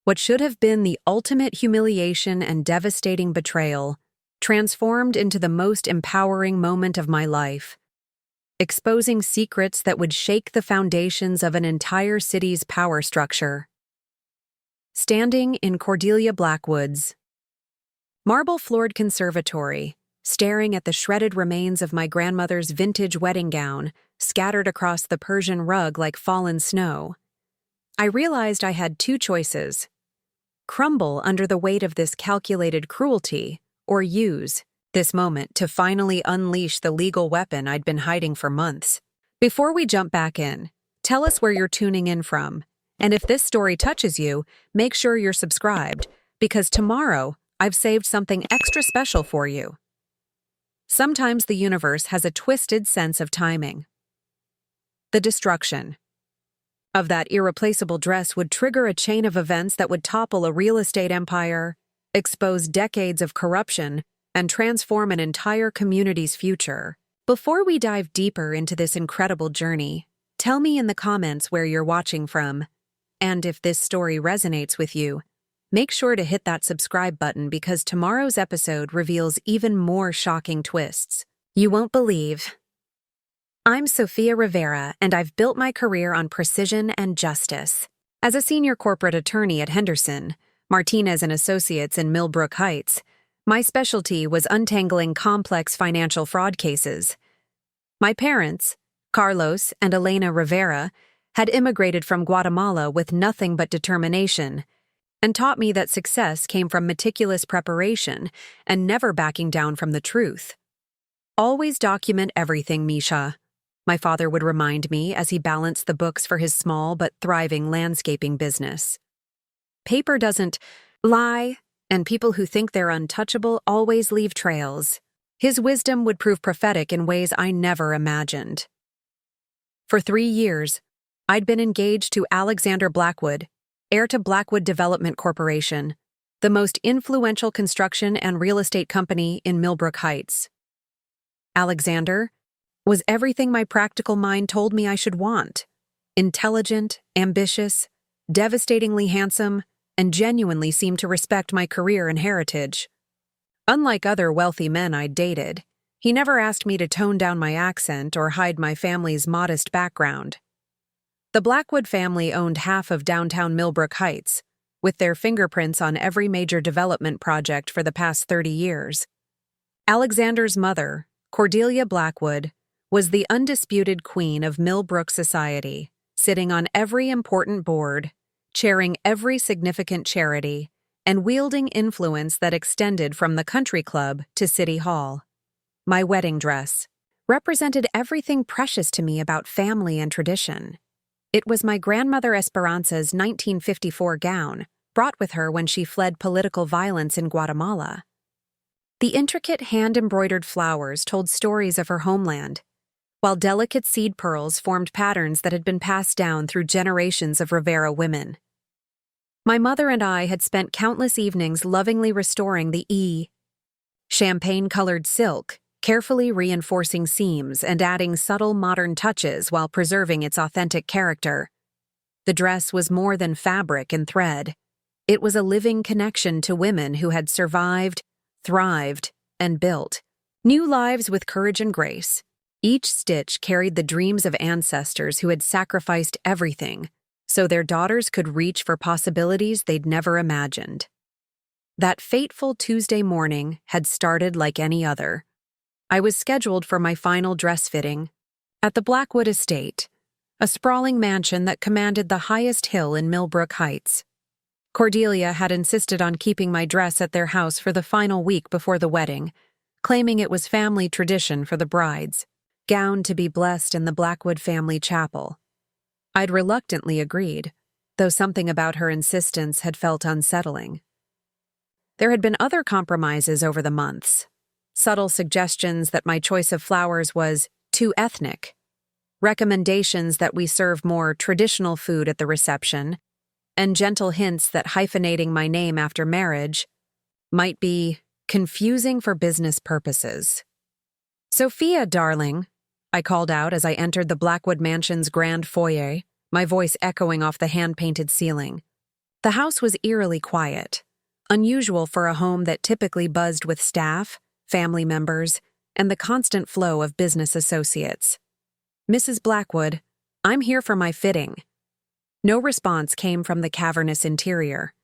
What should have been the ultimate humiliation and devastating betrayal transformed into the most empowering moment of my life, exposing secrets that would shake the foundations of an entire city's power structure. Standing in Cordelia Blackwood's marble-floored conservatory, staring at the shredded remains of my grandmother's vintage wedding gown scattered across the Persian rug like fallen snow, I realized I had two choices: crumble under the weight of this calculated cruelty, or use this moment to finally unleash the legal weapon I'd been hiding for months. Before we jump back in, tell us where you're tuning in from, and if this story touches you, make sure you're subscribed, because tomorrow I've saved something extra special for you. Sometimes the universe has a twisted sense of timing. The destruction of that irreplaceable dress would trigger a chain of events that would topple a real estate empire, expose decades of corruption, and transform an entire community's future. Before we dive deeper into this incredible journey, tell me in the comments where you're watching from. And if this story resonates with you, make sure to hit that subscribe button because tomorrow's episode reveals even more shocking twists you won't believe. I'm Sophia Rivera, and I've built my career on precision and justice. As a senior corporate attorney at Henderson, Martinez Associates in Millbrook Heights, my specialty was untangling complex financial fraud cases. My parents, Carlos and Elena Rivera, had immigrated from Guatemala with nothing but determination, and taught me that success came from meticulous preparation and never backing down from the truth. Always document everything, Misha, my father would remind me as he balanced the books for his small but thriving landscaping business. Paper doesn't lie, and people who think they're untouchable always leave trails. His wisdom would prove prophetic in ways I never imagined. For 3 years, I'd been engaged to Alexander Blackwood, heir to Blackwood Development Corporation, the most influential construction and real estate company in Millbrook Heights. Alexander was everything my practical mind told me I should want: intelligent, ambitious, devastatingly handsome, and genuinely seemed to respect my career and heritage. Unlike other wealthy men I'd dated, he never asked me to tone down my accent or hide my family's modest background. The Blackwood family owned half of downtown Millbrook Heights, with their fingerprints on every major development project for the past 30 years. Alexander's mother, Cordelia Blackwood, was the undisputed queen of Millbrook society, sitting on every important board, chairing every significant charity, and wielding influence that extended from the country club to City Hall. My wedding dress represented everything precious to me about family and tradition. It was my grandmother Esperanza's 1954 gown, brought with her when she fled political violence in Guatemala. The intricate hand-embroidered flowers told stories of her homeland, while delicate seed pearls formed patterns that had been passed down through generations of Rivera women. My mother and I had spent countless evenings lovingly restoring the champagne-colored silk, carefully reinforcing seams and adding subtle modern touches while preserving its authentic character. The dress was more than fabric and thread. It was a living connection to women who had survived, thrived, and built new lives with courage and grace. Each stitch carried the dreams of ancestors who had sacrificed everything so their daughters could reach for possibilities they'd never imagined. That fateful Tuesday morning had started like any other. I was scheduled for my final dress fitting at the Blackwood Estate, a sprawling mansion that commanded the highest hill in Millbrook Heights. Cordelia had insisted on keeping my dress at their house for the final week before the wedding, claiming it was family tradition for the bride's gown to be blessed in the Blackwood family chapel. I'd reluctantly agreed, though something about her insistence had felt unsettling. There had been other compromises over the months, subtle suggestions that my choice of flowers was too ethnic, recommendations that we serve more traditional food at the reception, and gentle hints that hyphenating my name after marriage might be confusing for business purposes. "Sophia, darling," I called out as I entered the Blackwood Mansion's grand foyer, my voice echoing off the hand-painted ceiling. The house was eerily quiet, unusual for a home that typically buzzed with staff, family members, and the constant flow of business associates. "Mrs. Blackwood, I'm here for my fitting." No response came from the cavernous interior.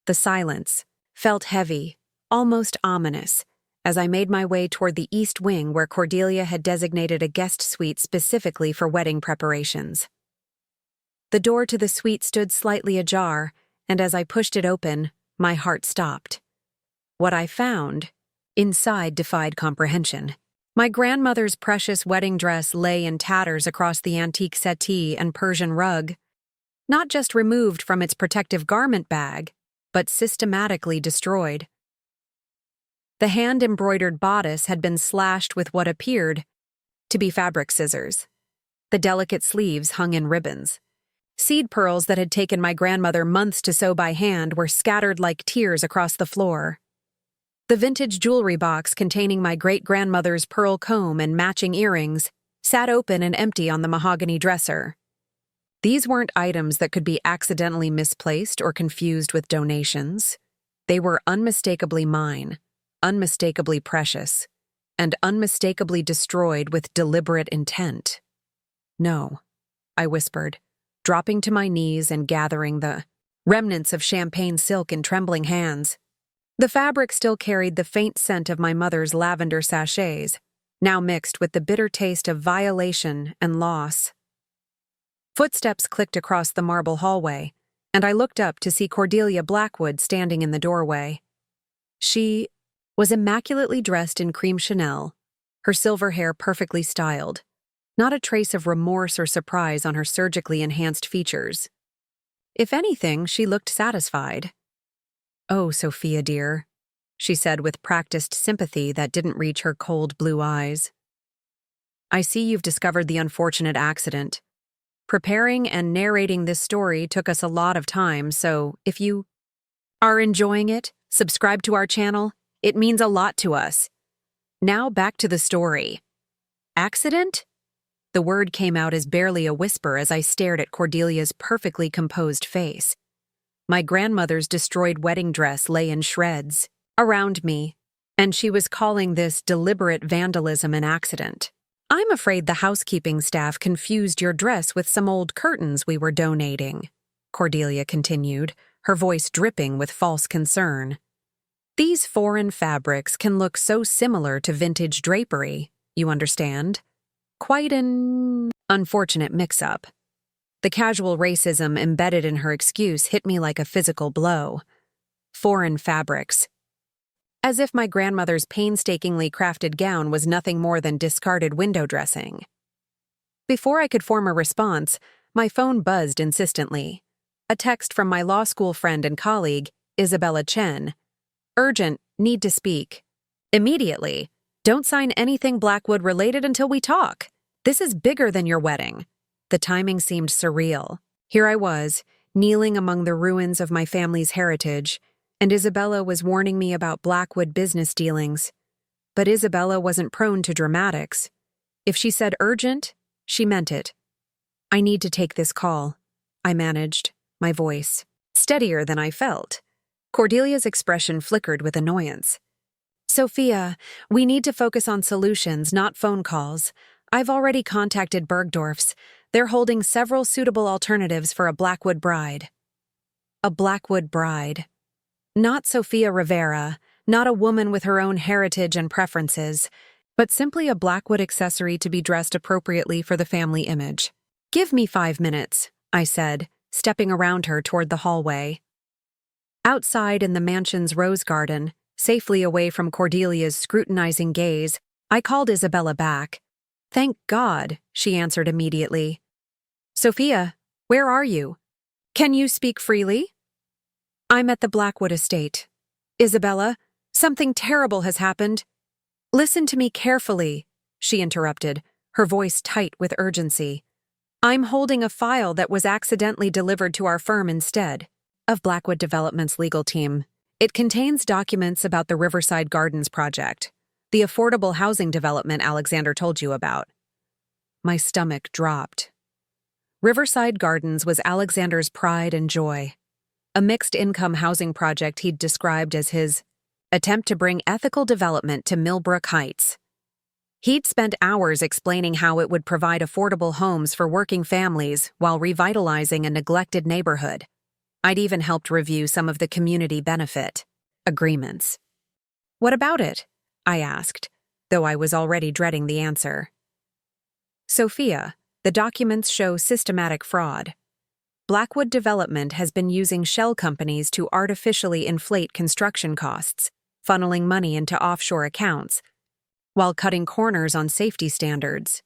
The silence felt heavy, almost ominous, as I made my way toward the east wing where Cordelia had designated a guest suite specifically for wedding preparations. The door to the suite stood slightly ajar, and as I pushed it open, my heart stopped. What I found inside defied comprehension. My grandmother's precious wedding dress lay in tatters across the antique settee and Persian rug, not just removed from its protective garment bag, but systematically destroyed. The hand-embroidered bodice had been slashed with what appeared to be fabric scissors. The delicate sleeves hung in ribbons. Seed pearls that had taken my grandmother months to sew by hand were scattered like tears across the floor. The vintage jewelry box containing my great-grandmother's pearl comb and matching earrings sat open and empty on the mahogany dresser. These weren't items that could be accidentally misplaced or confused with donations. They were unmistakably mine, unmistakably precious, and unmistakably destroyed with deliberate intent. "No," I whispered, dropping to my knees and gathering the remnants of champagne silk in trembling hands. The fabric still carried the faint scent of my mother's lavender sachets, now mixed with the bitter taste of violation and loss. Footsteps clicked across the marble hallway, and I looked up to see Cordelia Blackwood standing in the doorway. She was immaculately dressed in cream Chanel, her silver hair perfectly styled, not a trace of remorse or surprise on her surgically enhanced features. If anything, she looked satisfied. "Oh, Sophia dear," she said with practiced sympathy that didn't reach her cold blue eyes. "I see you've discovered the unfortunate accident. Preparing and narrating this story took us a lot of time, so if you are enjoying it, subscribe to our channel. It means a lot to us. Now back to the story." "Accident?" The word came out as barely a whisper as I stared at Cordelia's perfectly composed face. My grandmother's destroyed wedding dress lay in shreds around me, and she was calling this deliberate vandalism an accident. "I'm afraid the housekeeping staff confused your dress with some old curtains we were donating," Cordelia continued, her voice dripping with false concern. "These foreign fabrics can look so similar to vintage drapery, you understand? Quite an unfortunate mix-up." The casual racism embedded in her excuse hit me like a physical blow. Foreign fabrics. As if my grandmother's painstakingly crafted gown was nothing more than discarded window dressing. Before I could form a response, my phone buzzed insistently. A text from my law school friend and colleague, Isabella Chen. "Urgent, need to speak. Immediately. Don't sign anything Blackwood related until we talk. This is bigger than your wedding." The timing seemed surreal. Here I was, kneeling among the ruins of my family's heritage, and Isabella was warning me about Blackwood business dealings. But Isabella wasn't prone to dramatics. If she said urgent, she meant it. "I need to take this call," I managed, my voice steadier than I felt. Cordelia's expression flickered with annoyance. "Sophia, we need to focus on solutions, not phone calls. I've already contacted Bergdorf's. They're holding several suitable alternatives for a Blackwood bride." A Blackwood bride. Not Sophia Rivera, not a woman with her own heritage and preferences, but simply a Blackwood accessory to be dressed appropriately for the family image. "Give me 5 minutes," I said, stepping around her toward the hallway. Outside in the mansion's rose garden, safely away from Cordelia's scrutinizing gaze, I called Isabella back. "Thank God," she answered immediately. "Sophia, where are you? Can you speak freely?" "I'm at the Blackwood estate. Isabella, something terrible has happened." "Listen to me carefully," she interrupted, her voice tight with urgency. "I'm holding a file that was accidentally delivered to our firm instead of Blackwood Development's legal team. It contains documents about the Riverside Gardens project, the affordable housing development Alexander told you about." My stomach dropped. Riverside Gardens was Alexander's pride and joy. a mixed-income housing project he'd described as his attempt to bring ethical development to Millbrook Heights. He'd spent hours explaining how it would provide affordable homes for working families while revitalizing a neglected neighborhood. I'd even helped review some of the community benefit agreements. "What about it?" I asked, though I was already dreading the answer. "Sophia, the documents show systematic fraud. Blackwood Development has been using shell companies to artificially inflate construction costs, funneling money into offshore accounts, while cutting corners on safety standards.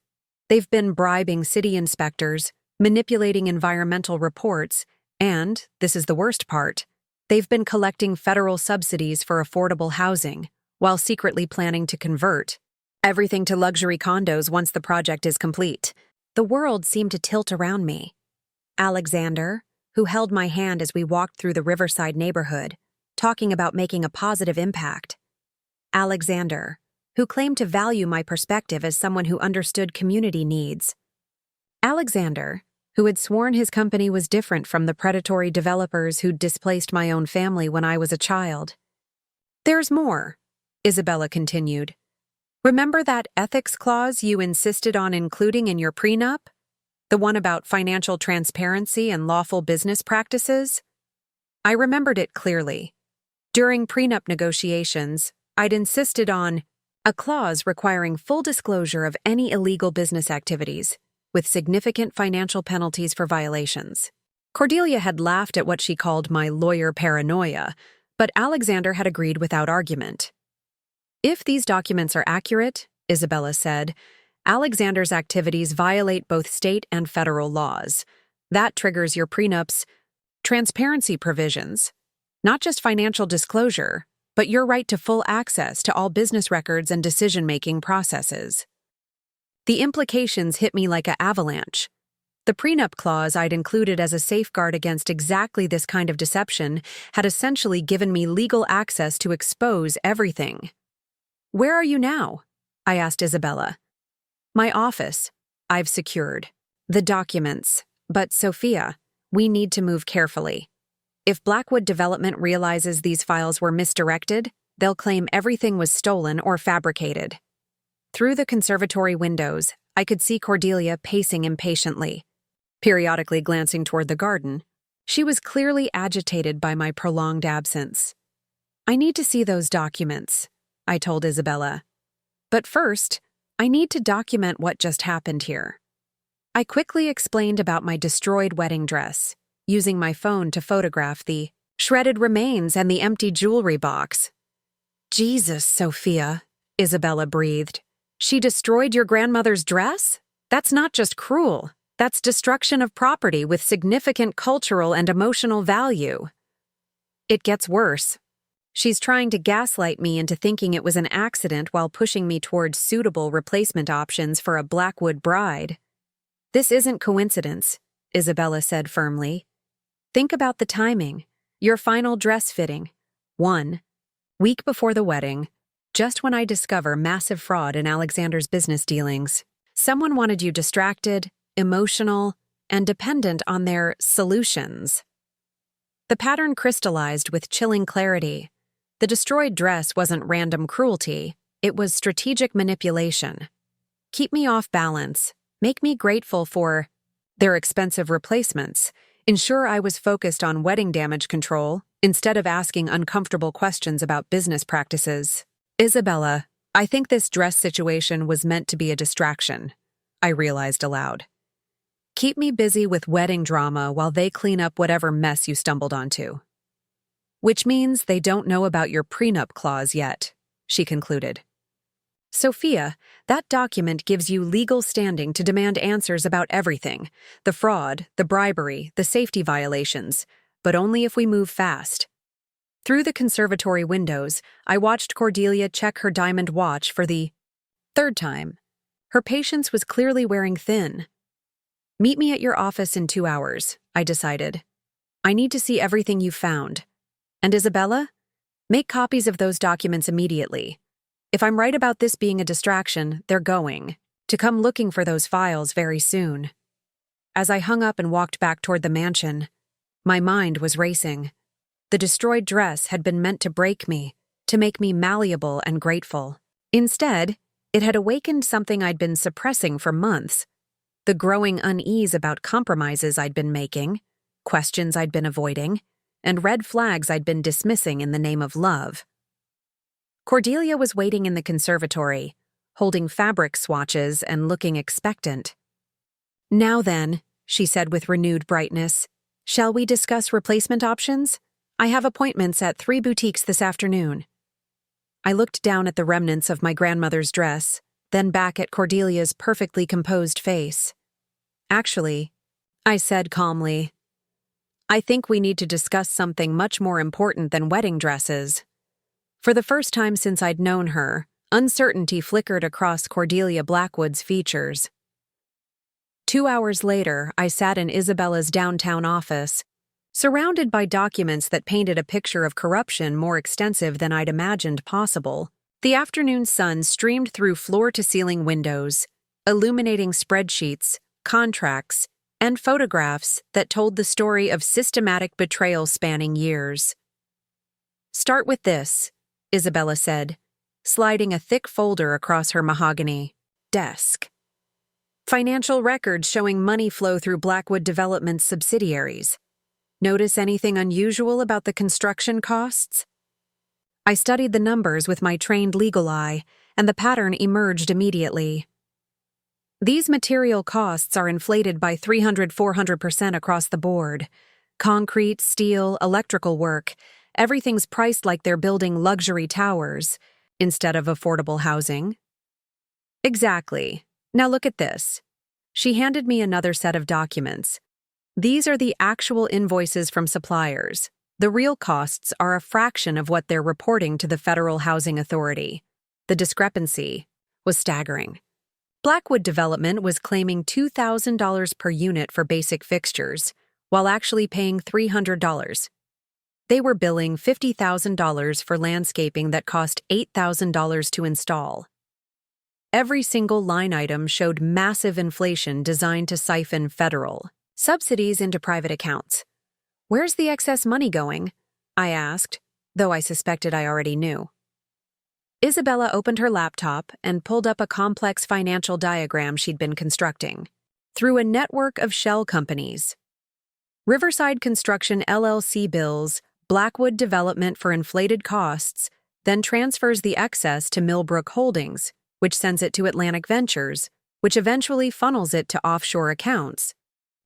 They've been bribing city inspectors, manipulating environmental reports, and, this is the worst part, they've been collecting federal subsidies for affordable housing, while secretly planning to convert everything to luxury condos once the project is complete." The world seemed to tilt around me. Alexander, who held my hand as we walked through the riverside neighborhood, talking about making a positive impact. Alexander, who claimed to value my perspective as someone who understood community needs. Alexander, who had sworn his company was different from the predatory developers who'd displaced my own family when I was a child. "There's more," Isabella continued. "Remember that ethics clause you insisted on including in your prenup? The one about financial transparency and lawful business practices?" I remembered it clearly. During prenup negotiations, I'd insisted on a clause requiring full disclosure of any illegal business activities, with significant financial penalties for violations. Cordelia had laughed at what she called my lawyer paranoia, but Alexander had agreed without argument. "If these documents are accurate," Isabella said, "Alexander's activities violate both state and federal laws. That triggers your prenup's transparency provisions, not just financial disclosure, but your right to full access to all business records and decision-making processes." The implications hit me like an avalanche. The prenup clause I'd included as a safeguard against exactly this kind of deception had essentially given me legal access to expose everything. "Where are you now?" I asked Isabella. "My office. I've secured the documents. But, Sophia, we need to move carefully. If Blackwood Development realizes these files were misdirected, they'll claim everything was stolen or fabricated." Through the conservatory windows, I could see Cordelia pacing impatiently, periodically glancing toward the garden. She was clearly agitated by my prolonged absence. "I need to see those documents," I told Isabella. "But first, I need to document what just happened here." I quickly explained about my destroyed wedding dress, using my phone to photograph the shredded remains and the empty jewelry box. "Jesus, Sophia," Isabella breathed. "She destroyed your grandmother's dress? That's not just cruel. That's destruction of property with significant cultural and emotional value." "It gets worse. She's trying to gaslight me into thinking it was an accident while pushing me towards suitable replacement options for a Blackwood bride." "This isn't coincidence," Isabella said firmly. "Think about the timing. Your final dress fitting. 1 week before the wedding, just when I discover massive fraud in Alexander's business dealings. Someone wanted you distracted, emotional, and dependent on their solutions." The pattern crystallized with chilling clarity. The destroyed dress wasn't random cruelty, it was strategic manipulation. Keep me off balance, make me grateful for their expensive replacements, ensure I was focused on wedding damage control instead of asking uncomfortable questions about business practices. "Isabella, I think this dress situation was meant to be a distraction," I realized aloud. "Keep me busy with wedding drama while they clean up whatever mess you stumbled onto." "Which means they don't know about your prenup clause yet," she concluded. "Sophia, that document gives you legal standing to demand answers about everything, the fraud, the bribery, the safety violations, but only if we move fast." Through the conservatory windows, I watched Cordelia check her diamond watch for the third time. Her patience was clearly wearing thin. "Meet me at your office in 2 hours," I decided. "I need to see everything you found. And Isabella, make copies of those documents immediately. If I'm right about this being a distraction, they're going to come looking for those files very soon." As I hung up and walked back toward the mansion, My mind was racing. The destroyed dress had been meant to break me, to make me malleable and grateful. Instead, it had awakened something I'd been suppressing for months. The growing unease about compromises I'd been making, questions I'd been avoiding, and red flags I'd been dismissing in the name of love. Cordelia was waiting in the conservatory, holding fabric swatches and looking expectant. "Now then," she said with renewed brightness, "shall we discuss replacement options? I have appointments at 3 boutiques this afternoon." I looked down at the remnants of my grandmother's dress, then back at Cordelia's perfectly composed face. "Actually," I said calmly, "I think we need to discuss something much more important than wedding dresses." For the first time since I'd known her, uncertainty flickered across Cordelia Blackwood's features. 2 hours later, I sat in Isabella's downtown office, surrounded by documents that painted a picture of corruption more extensive than I'd imagined possible. The afternoon sun streamed through floor-to-ceiling windows, illuminating spreadsheets, contracts, and photographs that told the story of systematic betrayal spanning years. "Start with this," Isabella said, sliding a thick folder across her mahogany desk. "Financial records showing money flow through Blackwood Development's subsidiaries. Notice anything unusual about the construction costs?" I studied the numbers with my trained legal eye, and the pattern emerged immediately. "These material costs are inflated by 300–400% across the board. Concrete, steel, electrical work, everything's priced like they're building luxury towers instead of affordable housing." "Exactly. Now look at this." She handed me another set of documents. "These are the actual invoices from suppliers. The real costs are a fraction of what they're reporting to the Federal Housing Authority." The discrepancy was staggering. Blackwood Development was claiming $2,000 per unit for basic fixtures, while actually paying $300. They were billing $50,000 for landscaping that cost $8,000 to install. Every single line item showed massive inflation designed to siphon federal subsidies into private accounts. "Where's the excess money going?" I asked, though I suspected I already knew. Isabella opened her laptop and pulled up a complex financial diagram she'd been constructing. "Through a network of shell companies. Riverside Construction LLC bills Blackwood Development for inflated costs, then transfers the excess to Millbrook Holdings, which sends it to Atlantic Ventures, which eventually funnels it to offshore accounts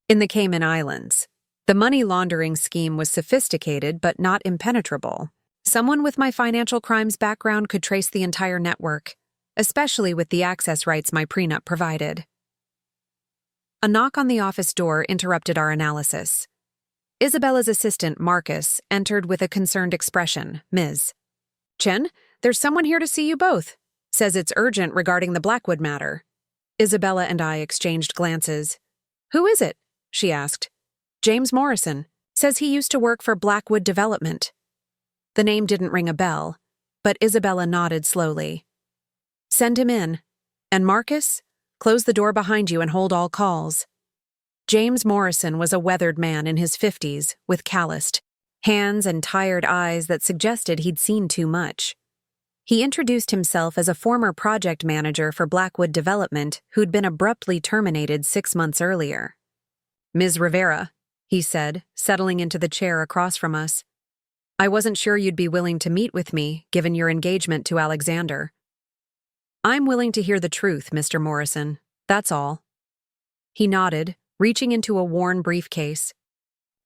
in the Cayman Islands. The money laundering scheme was sophisticated but not impenetrable. Someone with my financial crimes background could trace the entire network, especially with the access rights my prenup provided." A knock on the office door interrupted our analysis. Isabella's assistant, Marcus, entered with a concerned expression. "Ms. Chen, there's someone here to see you both. Says it's urgent regarding the Blackwood matter." Isabella and I exchanged glances. "Who is it?" she asked. "James Morrison. Says he used to work for Blackwood Development." The name didn't ring a bell, but Isabella nodded slowly. "Send him in. And Marcus, close the door behind you and hold all calls." James Morrison was a weathered man in his 50s, with calloused hands and tired eyes that suggested he'd seen too much. He introduced himself as a former project manager for Blackwood Development who'd been abruptly terminated 6 months earlier. "Ms. Rivera," he said, settling into the chair across from us. "I wasn't sure you'd be willing to meet with me, given your engagement to Alexander." "I'm willing to hear the truth, Mr. Morrison. That's all." He nodded, reaching into a worn briefcase.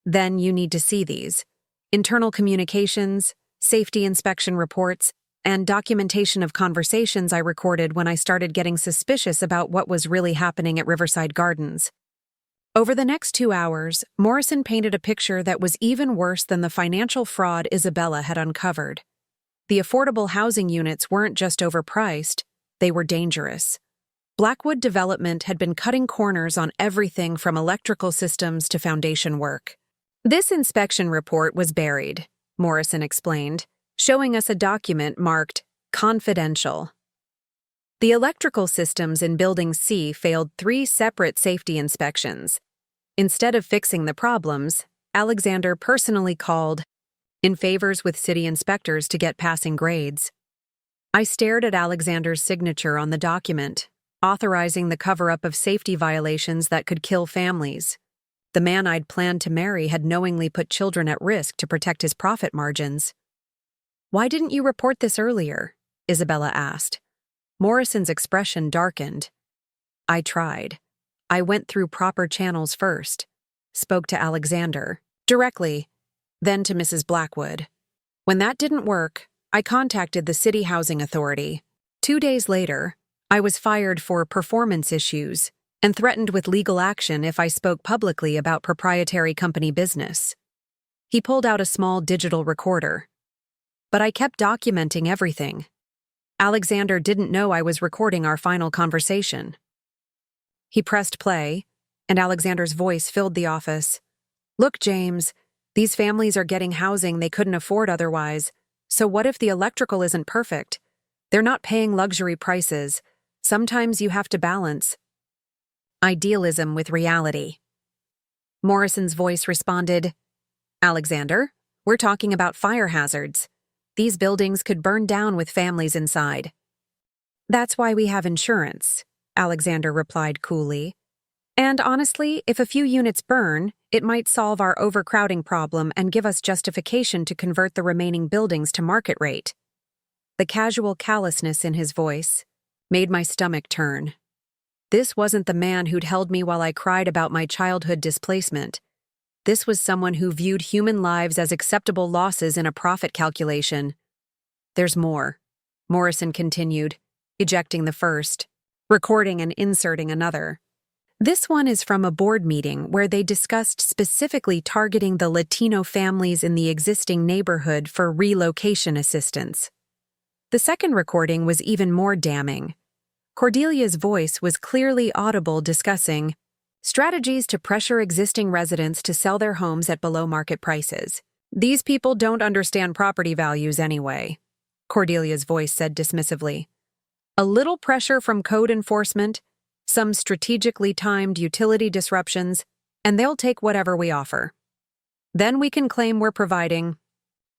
"Then you need to see these. Internal communications, safety inspection reports, and documentation of conversations I recorded when I started getting suspicious about what was really happening at Riverside Gardens." Over the next 2 hours, Morrison painted a picture that was even worse than the financial fraud Isabella had uncovered. The affordable housing units weren't just overpriced, they were dangerous. Blackwood Development had been cutting corners on everything from electrical systems to foundation work. "This inspection report was buried," Morrison explained, showing us a document marked confidential. The electrical systems in Building C failed 3 separate safety inspections. Instead of fixing the problems, Alexander personally called in favors with city inspectors to get passing grades. I stared at Alexander's signature on the document, authorizing the cover-up of safety violations that could kill families. The man I'd planned to marry had knowingly put children at risk to protect his profit margins. "Why didn't you report this earlier?" Isabella asked. Morrison's expression darkened. "I tried. I went through proper channels first, spoke to Alexander, directly, then to Mrs. Blackwood. When that didn't work, I contacted the City Housing Authority. 2 days later, I was fired for performance issues and threatened with legal action if I spoke publicly about proprietary company business." He pulled out a small digital recorder. "But I kept documenting everything. Alexander didn't know I was recording our final conversation." He pressed play, and Alexander's voice filled the office. "Look, James, these families are getting housing they couldn't afford otherwise, so what if the electrical isn't perfect? They're not paying luxury prices. Sometimes you have to balance idealism with reality." Morrison's voice responded, "Alexander, we're talking about fire hazards. These buildings could burn down with families inside." "That's why we have insurance," Alexander replied coolly. "And honestly, if a few units burn, it might solve our overcrowding problem and give us justification to convert the remaining buildings to market rate." The casual callousness in his voice made my stomach turn. This wasn't the man who'd held me while I cried about my childhood displacement. This was someone who viewed human lives as acceptable losses in a profit calculation. "There's more," Morrison continued, ejecting the first, recording and inserting another. "This one is from a board meeting where they discussed specifically targeting the Latino families in the existing neighborhood for relocation assistance." The second recording was even more damning. Cordelia's voice was clearly audible discussing strategies to pressure existing residents to sell their homes at below-market prices. "These people don't understand property values anyway," Cordelia's voice said dismissively. "A little pressure from code enforcement, some strategically timed utility disruptions, and they'll take whatever we offer. Then we can claim we're providing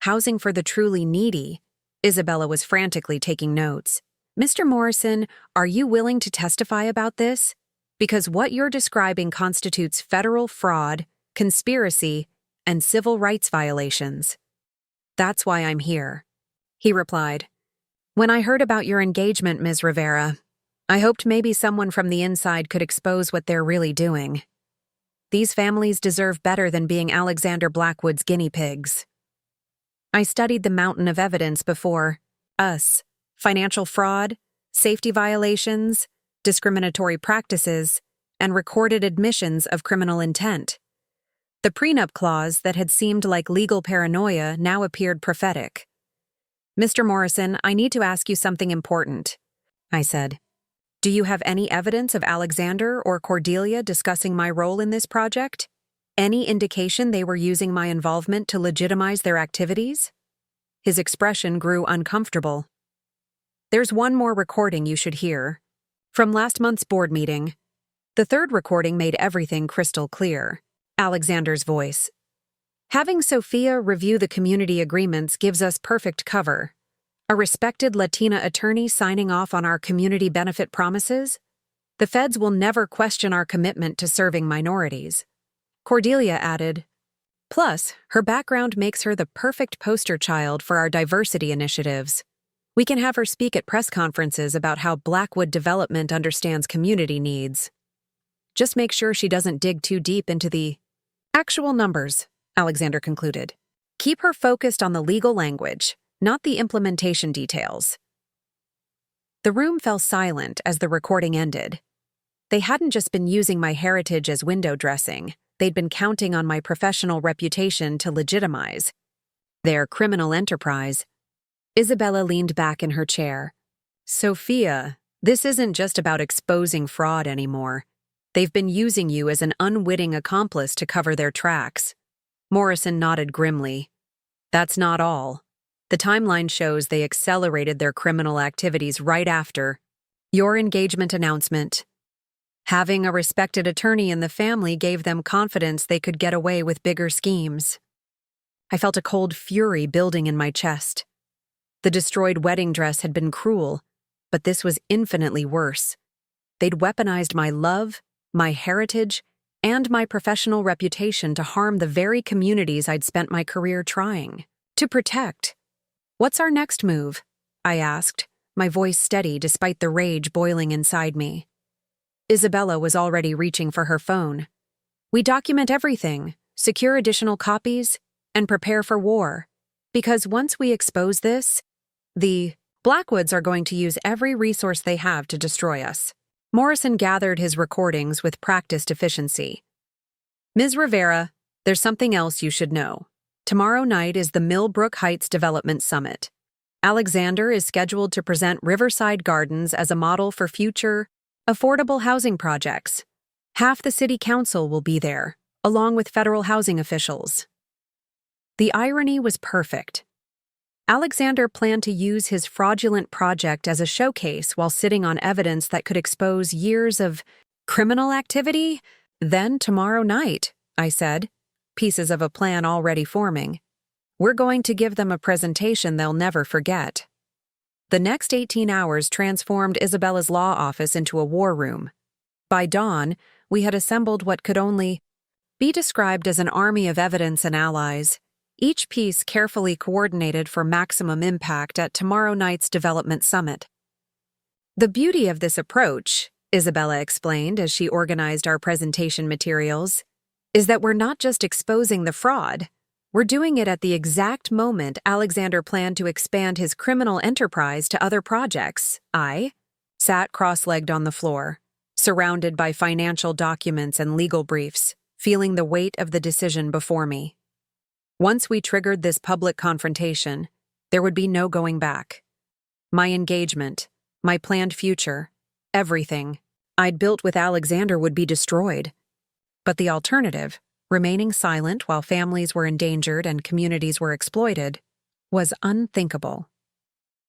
housing for the truly needy." Isabella was frantically taking notes. "Mr. Morrison, are you willing to testify about this? Because what you're describing constitutes federal fraud, conspiracy, and civil rights violations." "That's why I'm here," he replied. "When I heard about your engagement, Ms. Rivera, I hoped maybe someone from the inside could expose what they're really doing. These families deserve better than being Alexander Blackwood's guinea pigs. I studied the mountain of evidence before us: financial fraud, safety violations, discriminatory practices, and recorded admissions of criminal intent. The prenup clause that had seemed like legal paranoia now appeared prophetic. "Mr. Morrison, I need to ask you something important," I said. "Do you have any evidence of Alexander or Cordelia discussing my role in this project? Any indication they were using my involvement to legitimize their activities?" His expression grew uncomfortable. "There's one more recording you should hear. From last month's board meeting." The third recording made everything crystal clear. Alexander's voice. "Having Sophia review the community agreements gives us perfect cover. A respected Latina attorney signing off on our community benefit promises? The feds will never question our commitment to serving minorities." Cordelia added, "Plus, her background makes her the perfect poster child for our diversity initiatives. We can have her speak at press conferences about how Blackwood Development understands community needs. Just make sure she doesn't dig too deep into the actual numbers," Alexander concluded. "Keep her focused on the legal language, not the implementation details." The room fell silent as the recording ended. They hadn't just been using my heritage as window dressing. They'd been counting on my professional reputation to legitimize their criminal enterprise. Isabella leaned back in her chair. "Sophia, this isn't just about exposing fraud anymore. They've been using you as an unwitting accomplice to cover their tracks." Morrison nodded grimly. "That's not all. The timeline shows they accelerated their criminal activities right after your engagement announcement." Having a respected attorney in the family gave them confidence they could get away with bigger schemes. I felt a cold fury building in my chest. The destroyed wedding dress had been cruel, but this was infinitely worse. They'd weaponized my love, my heritage, and my professional reputation to harm the very communities I'd spent my career trying to protect. "What's our next move?" I asked, my voice steady despite the rage boiling inside me. Isabella was already reaching for her phone. "We document everything, secure additional copies, and prepare for war. Because once we expose this, the Blackwoods are going to use every resource they have to destroy us." Morrison gathered his recordings with practiced efficiency. "Ms. Rivera, there's something else you should know. Tomorrow night is the Millbrook Heights Development Summit. Alexander is scheduled to present Riverside Gardens as a model for future, affordable housing projects. Half the city council will be there, along with federal housing officials." The irony was perfect. Alexander planned to use his fraudulent project as a showcase while sitting on evidence that could expose years of criminal activity. "Then tomorrow night," I said, pieces of a plan already forming, "we're going to give them a presentation they'll never forget." The next 18 hours transformed Isabella's law office into a war room. By dawn, we had assembled what could only be described as an army of evidence and allies, each piece carefully coordinated for maximum impact at tomorrow night's development summit. "The beauty of this approach," Isabella explained as she organized our presentation materials, "is that we're not just exposing the fraud, we're doing it at the exact moment Alexander planned to expand his criminal enterprise to other projects." I sat cross-legged on the floor, surrounded by financial documents and legal briefs, feeling the weight of the decision before me. Once we triggered this public confrontation, there would be no going back. My engagement, my planned future, everything I'd built with Alexander would be destroyed. But the alternative, remaining silent while families were endangered and communities were exploited, was unthinkable.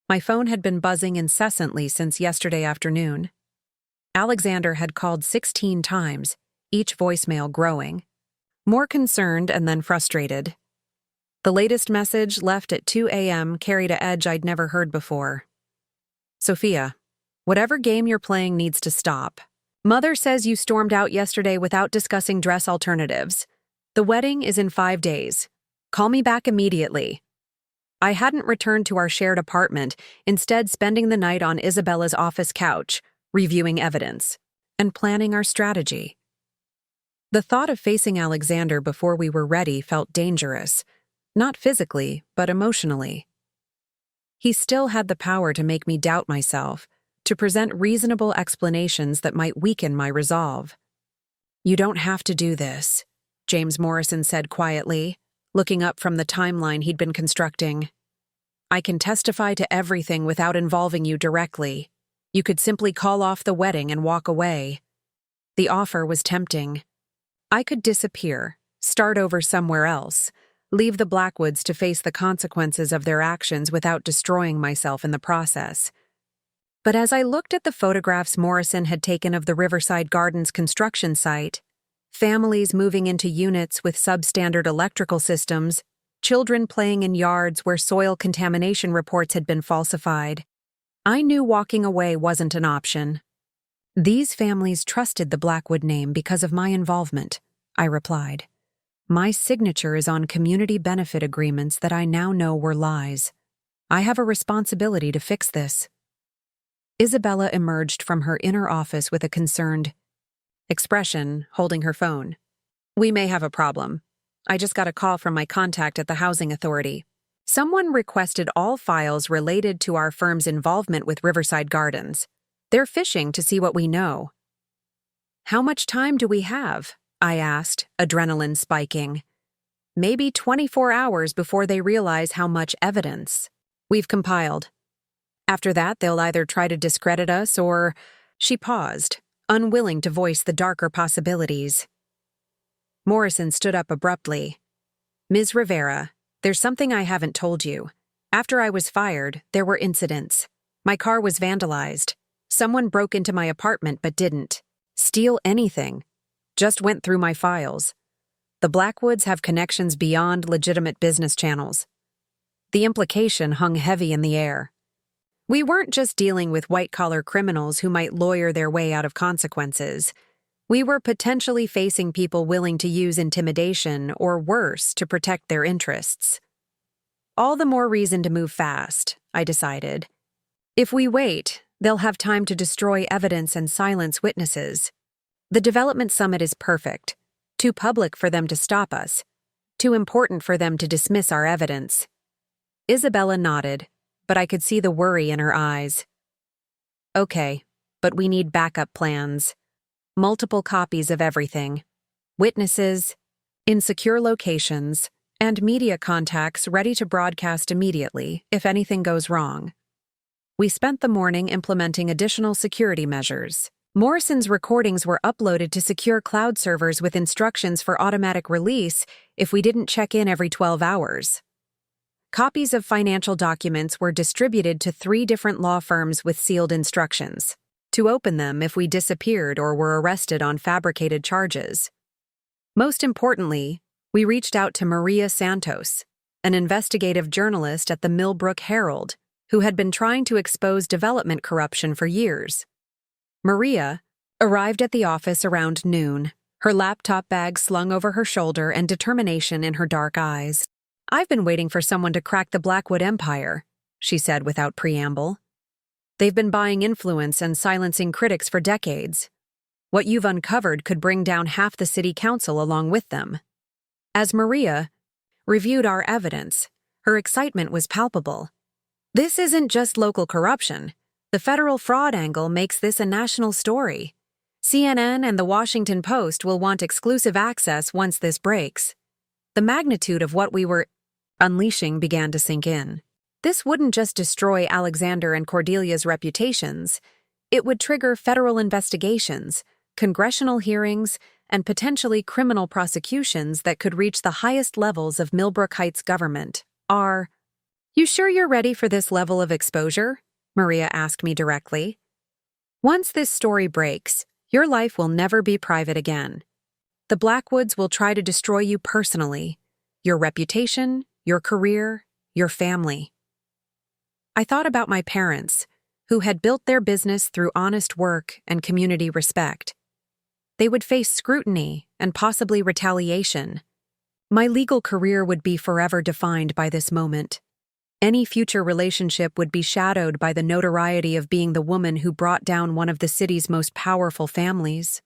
My phone had been buzzing incessantly since yesterday afternoon. Alexander had called 16 times, each voicemail growing. More concerned and then frustrated. The latest message, left at 2 a.m., carried an edge I'd never heard before. "Sophia, whatever game you're playing needs to stop. Mother says you stormed out yesterday without discussing dress alternatives. The wedding is in 5 days. Call me back immediately." I hadn't returned to our shared apartment, instead spending the night on Isabella's office couch, reviewing evidence and planning our strategy. The thought of facing Alexander before we were ready felt dangerous. Not physically, but emotionally. He still had the power to make me doubt myself, to present reasonable explanations that might weaken my resolve. "You don't have to do this," James Morrison said quietly, looking up from the timeline he'd been constructing. "I can testify to everything without involving you directly. You could simply call off the wedding and walk away." The offer was tempting. I could disappear, start over somewhere else, leave the Blackwoods to face the consequences of their actions without destroying myself in the process. But as I looked at the photographs Morrison had taken of the Riverside Gardens construction site, families moving into units with substandard electrical systems, children playing in yards where soil contamination reports had been falsified, I knew walking away wasn't an option. "These families trusted the Blackwood name because of my involvement," I replied. "My signature is on community benefit agreements that I now know were lies. I have a responsibility to fix this." Isabella emerged from her inner office with a concerned expression, holding her phone. "We may have a problem. I just got a call from my contact at the housing authority. Someone requested all files related to our firm's involvement with Riverside Gardens. They're fishing to see what we know." "How much time do we have?" I asked, adrenaline spiking. "Maybe 24 hours before they realize how much evidence we've compiled. After that, they'll either try to discredit us or—" She paused, unwilling to voice the darker possibilities. Morrison stood up abruptly. "Ms. Rivera, there's something I haven't told you. After I was fired, there were incidents. My car was vandalized. Someone broke into my apartment but didn't. Steal anything. Just went through my files. The Blackwoods have connections beyond legitimate business channels. The implication hung heavy in the air. We weren't just dealing with white-collar criminals who might lawyer their way out of consequences. We were potentially facing people willing to use intimidation or worse to protect their interests. All the more reason to move fast, I decided. If we wait, they'll have time to destroy evidence and silence witnesses. The development summit is perfect. Too public for them to stop us. Too important for them to dismiss our evidence. Isabella nodded, but I could see the worry in her eyes. Okay, but we need backup plans. Multiple copies of everything. Witnesses, in secure locations, and media contacts ready to broadcast immediately if anything goes wrong. We spent the morning implementing additional security measures. Morrison's recordings were uploaded to secure cloud servers with instructions for automatic release if we didn't check in every 12 hours. Copies of financial documents were distributed to 3 different law firms with sealed instructions to open them if we disappeared or were arrested on fabricated charges. Most importantly, we reached out to Maria Santos, an investigative journalist at the Millbrook Herald, who had been trying to expose development corruption for years. Maria arrived at the office around noon, her laptop bag slung over her shoulder and determination in her dark eyes. "I've been waiting for someone to crack the Blackwood empire," she said without preamble. "They've been buying influence and silencing critics for decades. What you've uncovered could bring down half the city council along with them." As Maria reviewed our evidence, her excitement was palpable. "This isn't just local corruption. The federal fraud angle makes this a national story. CNN and the Washington Post will want exclusive access once this breaks." The magnitude of what we were unleashing began to sink in. This wouldn't just destroy Alexander and Cordelia's reputations. It would trigger federal investigations, congressional hearings, and potentially criminal prosecutions that could reach the highest levels of Millbrook Heights government. "You sure you're ready for this level of exposure?" Maria asked me directly. "Once this story breaks, your life will never be private again. The Blackwoods will try to destroy you personally, your reputation, your career, your family." I thought about my parents, who had built their business through honest work and community respect. They would face scrutiny and possibly retaliation. My legal career would be forever defined by this moment. Any future relationship would be shadowed by the notoriety of being the woman who brought down one of the city's most powerful families.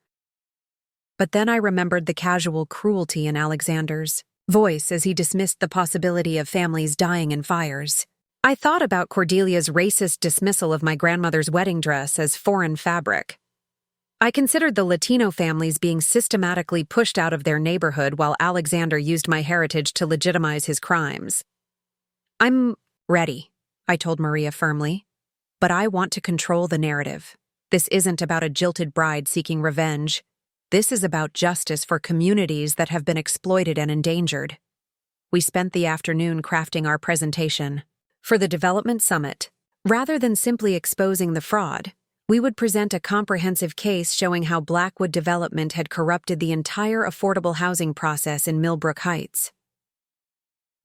But then I remembered the casual cruelty in Alexander's voice as he dismissed the possibility of families dying in fires. I thought about Cordelia's racist dismissal of my grandmother's wedding dress as foreign fabric. I considered the Latino families being systematically pushed out of their neighborhood while Alexander used my heritage to legitimize his crimes. "I'm ready," I told Maria firmly. "But I want to control the narrative. This isn't about a jilted bride seeking revenge. This is about justice for communities that have been exploited and endangered." We spent the afternoon crafting our presentation. For the Development Summit, rather than simply exposing the fraud, we would present a comprehensive case showing how Blackwood development had corrupted the entire affordable housing process in Millbrook Heights.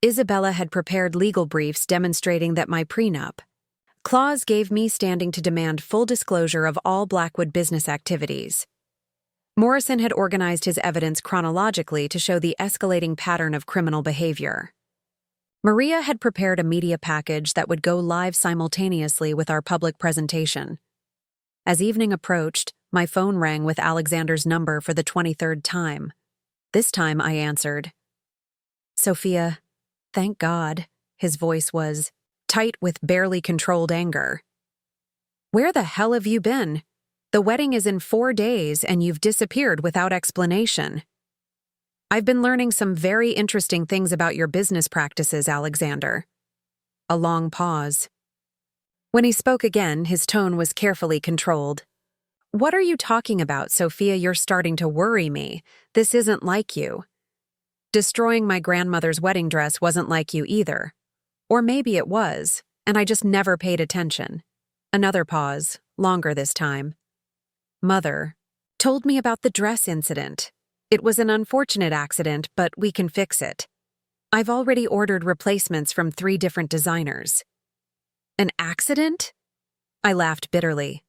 Isabella had prepared legal briefs demonstrating that my prenup clause gave me standing to demand full disclosure of all Blackwood business activities. Morrison had organized his evidence chronologically to show the escalating pattern of criminal behavior. Maria had prepared a media package that would go live simultaneously with our public presentation. As evening approached, my phone rang with Alexander's number for the 23rd time. This time I answered. "Sophia, thank God." His voice was tight with barely controlled anger. "Where the hell have you been? The wedding is in 4 days and you've disappeared without explanation." "I've been learning some very interesting things about your business practices, Alexander." A long pause. When he spoke again, his tone was carefully controlled. "What are you talking about, Sophia? You're starting to worry me. This isn't like you." "Destroying my grandmother's wedding dress wasn't like you either. Or maybe it was, and I just never paid attention." Another pause, longer this time. "Mother, told me about the dress incident. It was an unfortunate accident, but we can fix it. I've already ordered replacements from 3 different designers. An accident? I laughed bitterly.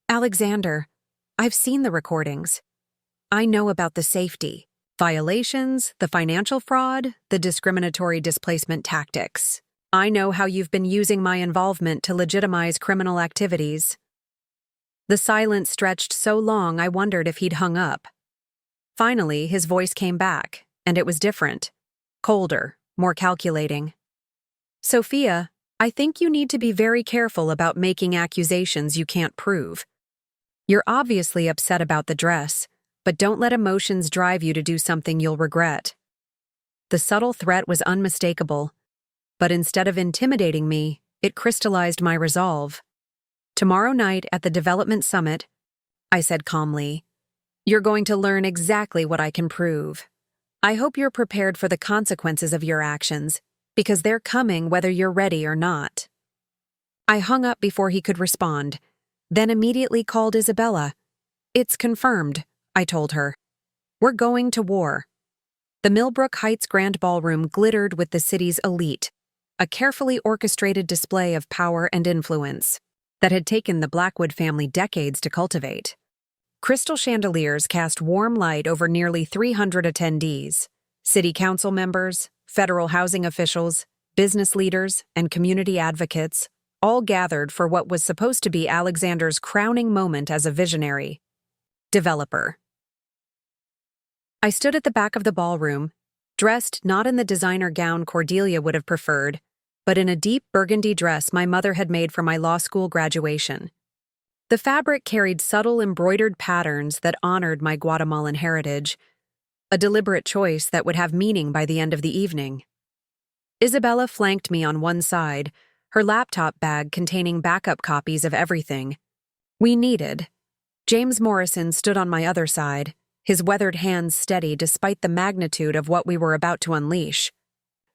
Alexander, I've seen the recordings. I know about the safety violations, the financial fraud, the discriminatory displacement tactics. I know how you've been using my involvement to legitimize criminal activities. The silence stretched so long I wondered if he'd hung up. Finally, his voice came back, and it was different. Colder, more calculating. Sophia, I think you need to be very careful about making accusations you can't prove. You're obviously upset about the dress, but don't let emotions drive you to do something you'll regret. The subtle threat was unmistakable, but instead of intimidating me, it crystallized my resolve. Tomorrow night at the Development Summit, I said calmly, you're going to learn exactly what I can prove. I hope you're prepared for the consequences of your actions, because they're coming whether you're ready or not. I hung up before he could respond, then immediately called Isabella. It's confirmed, I told her. We're going to war. The Millbrook Heights Grand Ballroom glittered with the city's elite, a carefully orchestrated display of power and influence that had taken the Blackwood family decades to cultivate. Crystal chandeliers cast warm light over nearly 300 attendees, city council members, federal housing officials, business leaders, and community advocates, all gathered for what was supposed to be Alexander's crowning moment as a visionary developer. I stood at the back of the ballroom, dressed not in the designer gown Cordelia would have preferred, but in a deep burgundy dress my mother had made for my law school graduation. The fabric carried subtle embroidered patterns that honored my Guatemalan heritage, a deliberate choice that would have meaning by the end of the evening. Isabella flanked me on one side, her laptop bag containing backup copies of everything we needed. James Morrison stood on my other side, his weathered hands steady despite the magnitude of what we were about to unleash.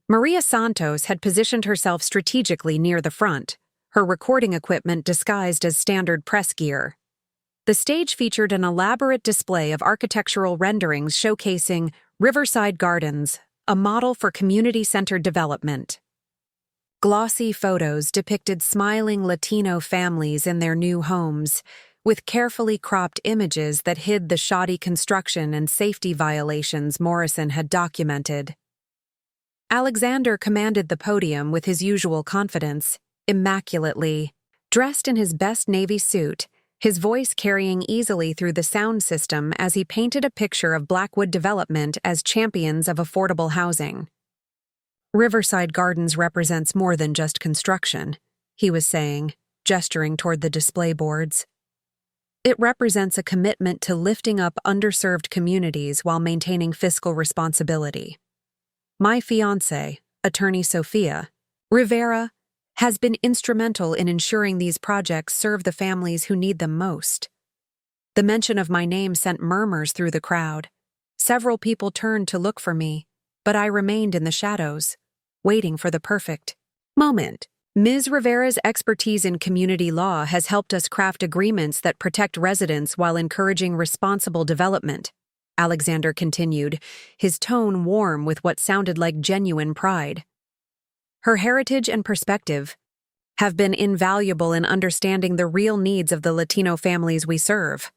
Maria Santos had positioned herself strategically near the front, her recording equipment disguised as standard press gear. The stage featured an elaborate display of architectural renderings showcasing Riverside Gardens, a model for community-centered development. Glossy photos depicted smiling Latino families in their new homes, with carefully cropped images that hid the shoddy construction and safety violations Morrison had documented. Alexander commanded the podium with his usual confidence, immaculately. Dressed in his best navy suit, his voice carrying easily through the sound system as he painted a picture of Blackwood development as champions of affordable housing. Riverside Gardens represents more than just construction, he was saying, gesturing toward the display boards. It represents a commitment to lifting up underserved communities while maintaining fiscal responsibility. My fiancée, attorney Sophia Rivera, has been instrumental in ensuring these projects serve the families who need them most. The mention of my name sent murmurs through the crowd. Several people turned to look for me, but I remained in the shadows, waiting for the perfect moment. Ms. Rivera's expertise in community law has helped us craft agreements that protect residents while encouraging responsible development, Alexander continued, his tone warm with what sounded like genuine pride. Her heritage and perspective have been invaluable in understanding the real needs of the Latino families we serve.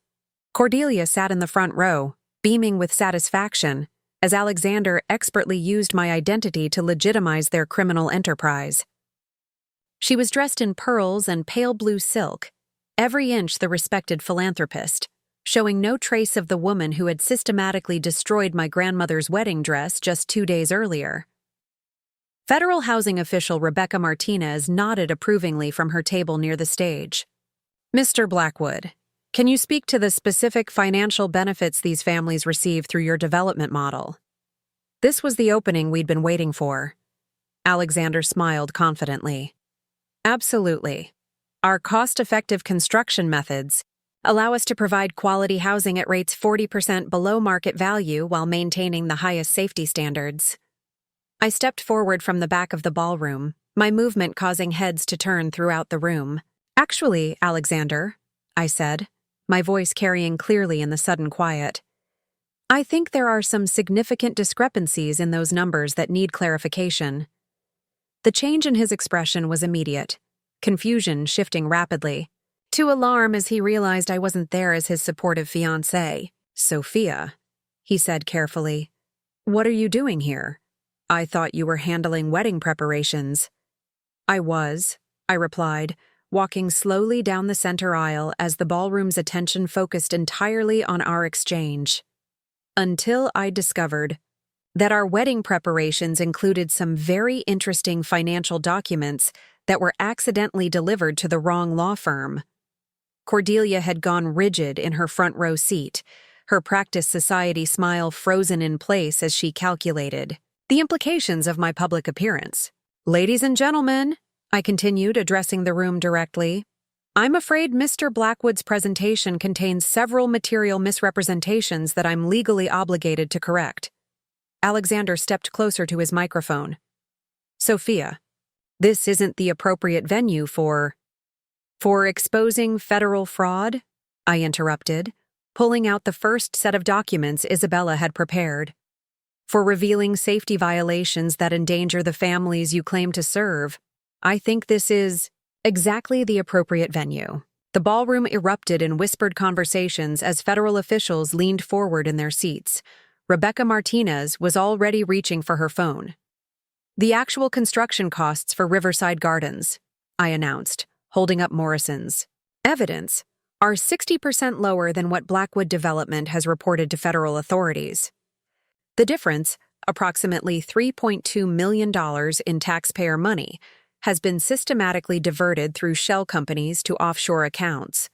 Cordelia sat in the front row, beaming with satisfaction, as Alexander expertly used my identity to legitimize their criminal enterprise. She was dressed in pearls and pale blue silk, every inch the respected philanthropist, showing no trace of the woman who had systematically destroyed my grandmother's wedding dress just 2 days earlier. Federal housing official Rebecca Martinez nodded approvingly from her table near the stage. Mr. Blackwood, can you speak to the specific financial benefits these families receive through your development model? This was the opening we'd been waiting for. Alexander smiled confidently. Absolutely. Our cost-effective construction methods allow us to provide quality housing at rates 40% below market value while maintaining the highest safety standards. I stepped forward from the back of the ballroom, my movement causing heads to turn throughout the room. Actually, Alexander, I said, my voice carrying clearly in the sudden quiet. I think there are some significant discrepancies in those numbers that need clarification. The change in his expression was immediate, confusion shifting rapidly, to alarm as he realized I wasn't there as his supportive fiancée. "Sophia," he said carefully, "what are you doing here? I thought you were handling wedding preparations." "I was," I replied, walking slowly down the center aisle as the ballroom's attention focused entirely on our exchange. Until I discovered that our wedding preparations included some very interesting financial documents that were accidentally delivered to the wrong law firm. Cordelia had gone rigid in her front row seat, her practice society smile frozen in place as she calculated the implications of my public appearance. "Ladies and gentlemen," I continued, addressing the room directly, "I'm afraid Mr. Blackwood's presentation contains several material misrepresentations that I'm legally obligated to correct." Alexander stepped closer to his microphone. "Sophia, this isn't the appropriate venue for exposing federal fraud," I interrupted, pulling out the first set of documents Isabella had prepared. "For revealing safety violations that endanger the families you claim to serve. I think this is exactly the appropriate venue." The ballroom erupted in whispered conversations as federal officials leaned forward in their seats. Rebecca Martinez was already reaching for her phone. "The actual construction costs for Riverside Gardens," I announced, holding up Morrison's evidence, "are 60% lower than what Blackwood Development has reported to federal authorities. The difference, approximately $3.2 million in taxpayer money, has been systematically diverted through shell companies to offshore accounts."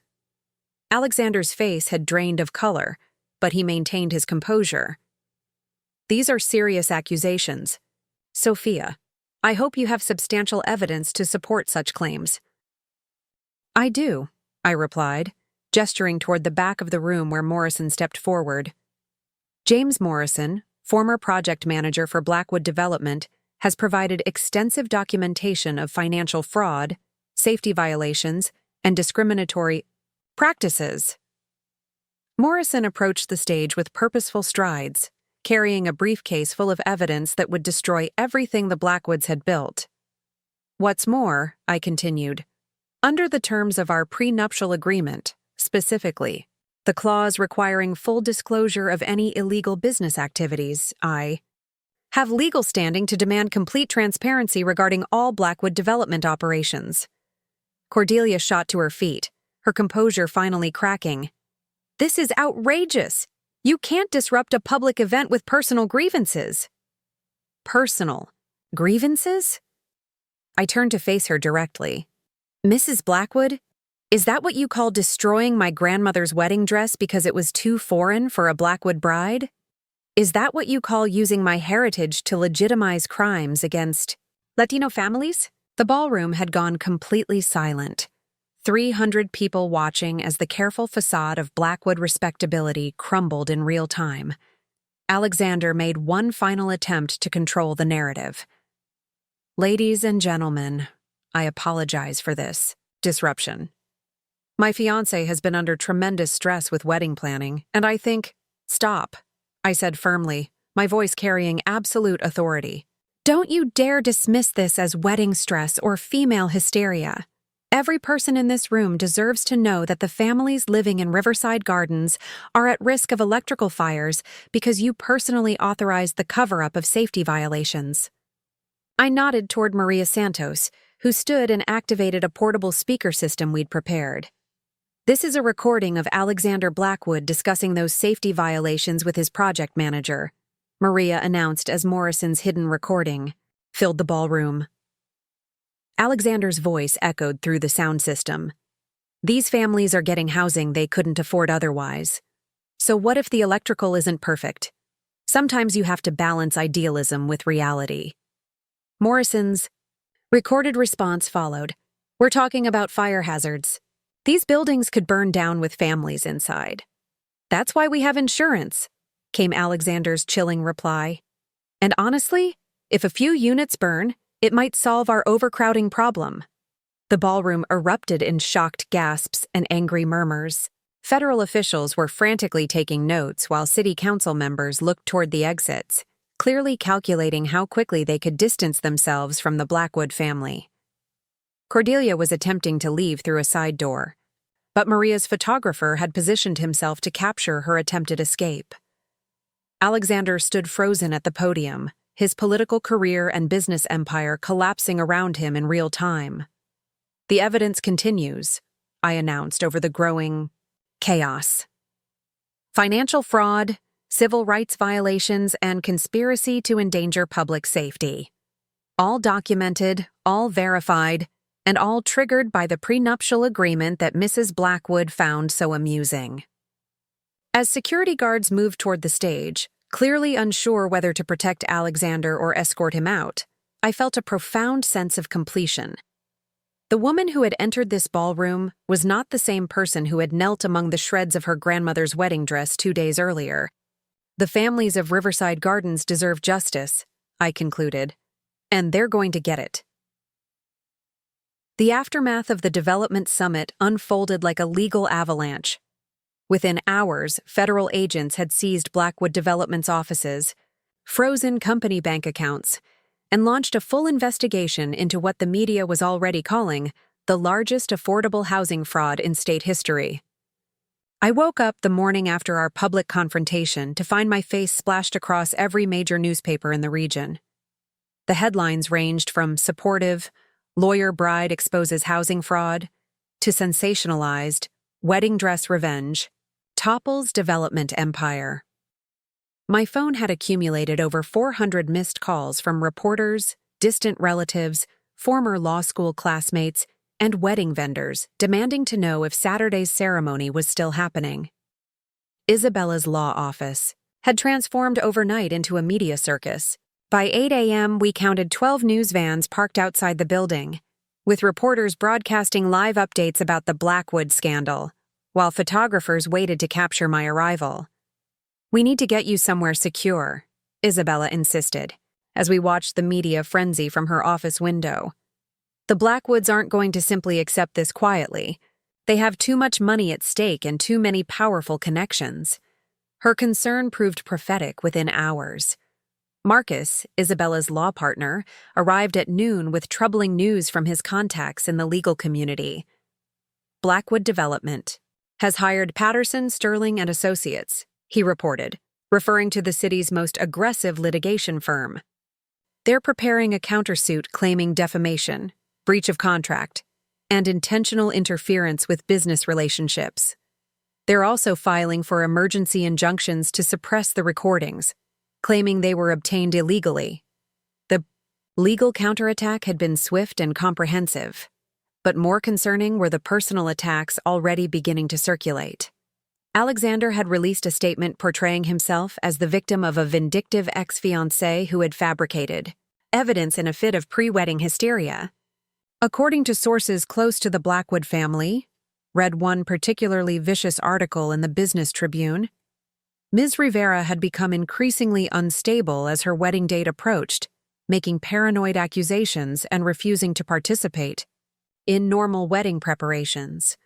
Alexander's face had drained of color, but he maintained his composure. "These are serious accusations. Sophia, I hope you have substantial evidence to support such claims." "I do," I replied, gesturing toward the back of the room where Morrison stepped forward. "James Morrison, former project manager for Blackwood Development, has provided extensive documentation of financial fraud, safety violations, and discriminatory practices." Morrison approached the stage with purposeful strides, carrying a briefcase full of evidence that would destroy everything the Blackwoods had built. "What's more," I continued, "under the terms of our prenuptial agreement, specifically, the clause requiring full disclosure of any illegal business activities, I have legal standing to demand complete transparency regarding all Blackwood Development operations." Cordelia shot to her feet, her composure finally cracking. "This is outrageous! You can't disrupt a public event with personal grievances." "Personal grievances?" I turned to face her directly. "Mrs. Blackwood, is that what you call destroying my grandmother's wedding dress because it was too foreign for a Blackwood bride? Is that what you call using my heritage to legitimize crimes against Latino families?" The ballroom had gone completely silent, 300 people watching as the careful facade of Blackwood respectability crumbled in real time. Alexander made one final attempt to control the narrative. "Ladies and gentlemen, I apologize for this disruption. My fiancé has been under tremendous stress with wedding planning, and I think—" "Stop," I said firmly, my voice carrying absolute authority. "Don't you dare dismiss this as wedding stress or female hysteria. Every person in this room deserves to know that the families living in Riverside Gardens are at risk of electrical fires because you personally authorized the cover-up of safety violations." I nodded toward Maria Santos, who stood and activated a portable speaker system we'd prepared. "This is a recording of Alexander Blackwood discussing those safety violations with his project manager," Maria announced as Morrison's hidden recording filled the ballroom. Alexander's voice echoed through the sound system. "These families are getting housing they couldn't afford otherwise. So what if the electrical isn't perfect? Sometimes you have to balance idealism with reality." Morrison's recorded response followed. "We're talking about fire hazards. These buildings could burn down with families inside. That's why we have insurance," came Alexander's chilling reply. "And honestly, if a few units burn, it might solve our overcrowding problem." The ballroom erupted in shocked gasps and angry murmurs. Federal officials were frantically taking notes while city council members looked toward the exits, clearly calculating how quickly they could distance themselves from the Blackwood family. Cordelia was attempting to leave through a side door, but Maria's photographer had positioned himself to capture her attempted escape. Alexander stood frozen at the podium, his political career and business empire collapsing around him in real time. "The evidence continues," I announced over the growing chaos. "Financial fraud, civil rights violations, and conspiracy to endanger public safety. All documented, all verified, and all triggered by the prenuptial agreement that Mrs. Blackwood found so amusing." As security guards moved toward the stage, clearly unsure whether to protect Alexander or escort him out, I felt a profound sense of completion. The woman who had entered this ballroom was not the same person who had knelt among the shreds of her grandmother's wedding dress 2 days earlier. The families of Riverside Gardens deserve justice, I concluded, and they're going to get it. The aftermath of the development summit unfolded like a legal avalanche. Within hours, federal agents had seized Blackwood Development's offices, frozen company bank accounts, and launched a full investigation into what the media was already calling the largest affordable housing fraud in state history. I woke up the morning after our public confrontation to find my face splashed across every major newspaper in the region. The headlines ranged from supportive, "Lawyer Bride exposes housing fraud," to sensationalized, "Wedding dress revenge, topples development empire." My phone had accumulated over 400 missed calls from reporters, distant relatives, former law school classmates, and wedding vendors demanding to know if Saturday's ceremony was still happening. Isabella's law office had transformed overnight into a media circus. By 8 a.m., we counted 12 news vans parked outside the building, with reporters broadcasting live updates about the Blackwood scandal, while photographers waited to capture my arrival. "We need to get you somewhere secure," Isabella insisted, as we watched the media frenzy from her office window. "The Blackwoods aren't going to simply accept this quietly. They have too much money at stake and too many powerful connections." Her concern proved prophetic within hours. Marcus, Isabella's law partner, arrived at noon with troubling news from his contacts in the legal community. "Blackwood Development has hired Patterson, Sterling and Associates," he reported, referring to the city's most aggressive litigation firm. "They're preparing a countersuit claiming defamation, breach of contract, and intentional interference with business relationships. They're also filing for emergency injunctions to suppress the recordings, claiming they were obtained illegally." The legal counterattack had been swift and comprehensive, but more concerning were the personal attacks already beginning to circulate. Alexander had released a statement portraying himself as the victim of a vindictive ex-fiancé who had fabricated evidence in a fit of pre-wedding hysteria. According to sources close to the Blackwood family, read one particularly vicious article in the Business Tribune, Ms. Rivera had become increasingly unstable as her wedding date approached, making paranoid accusations and refusing to participate in normal wedding preparations.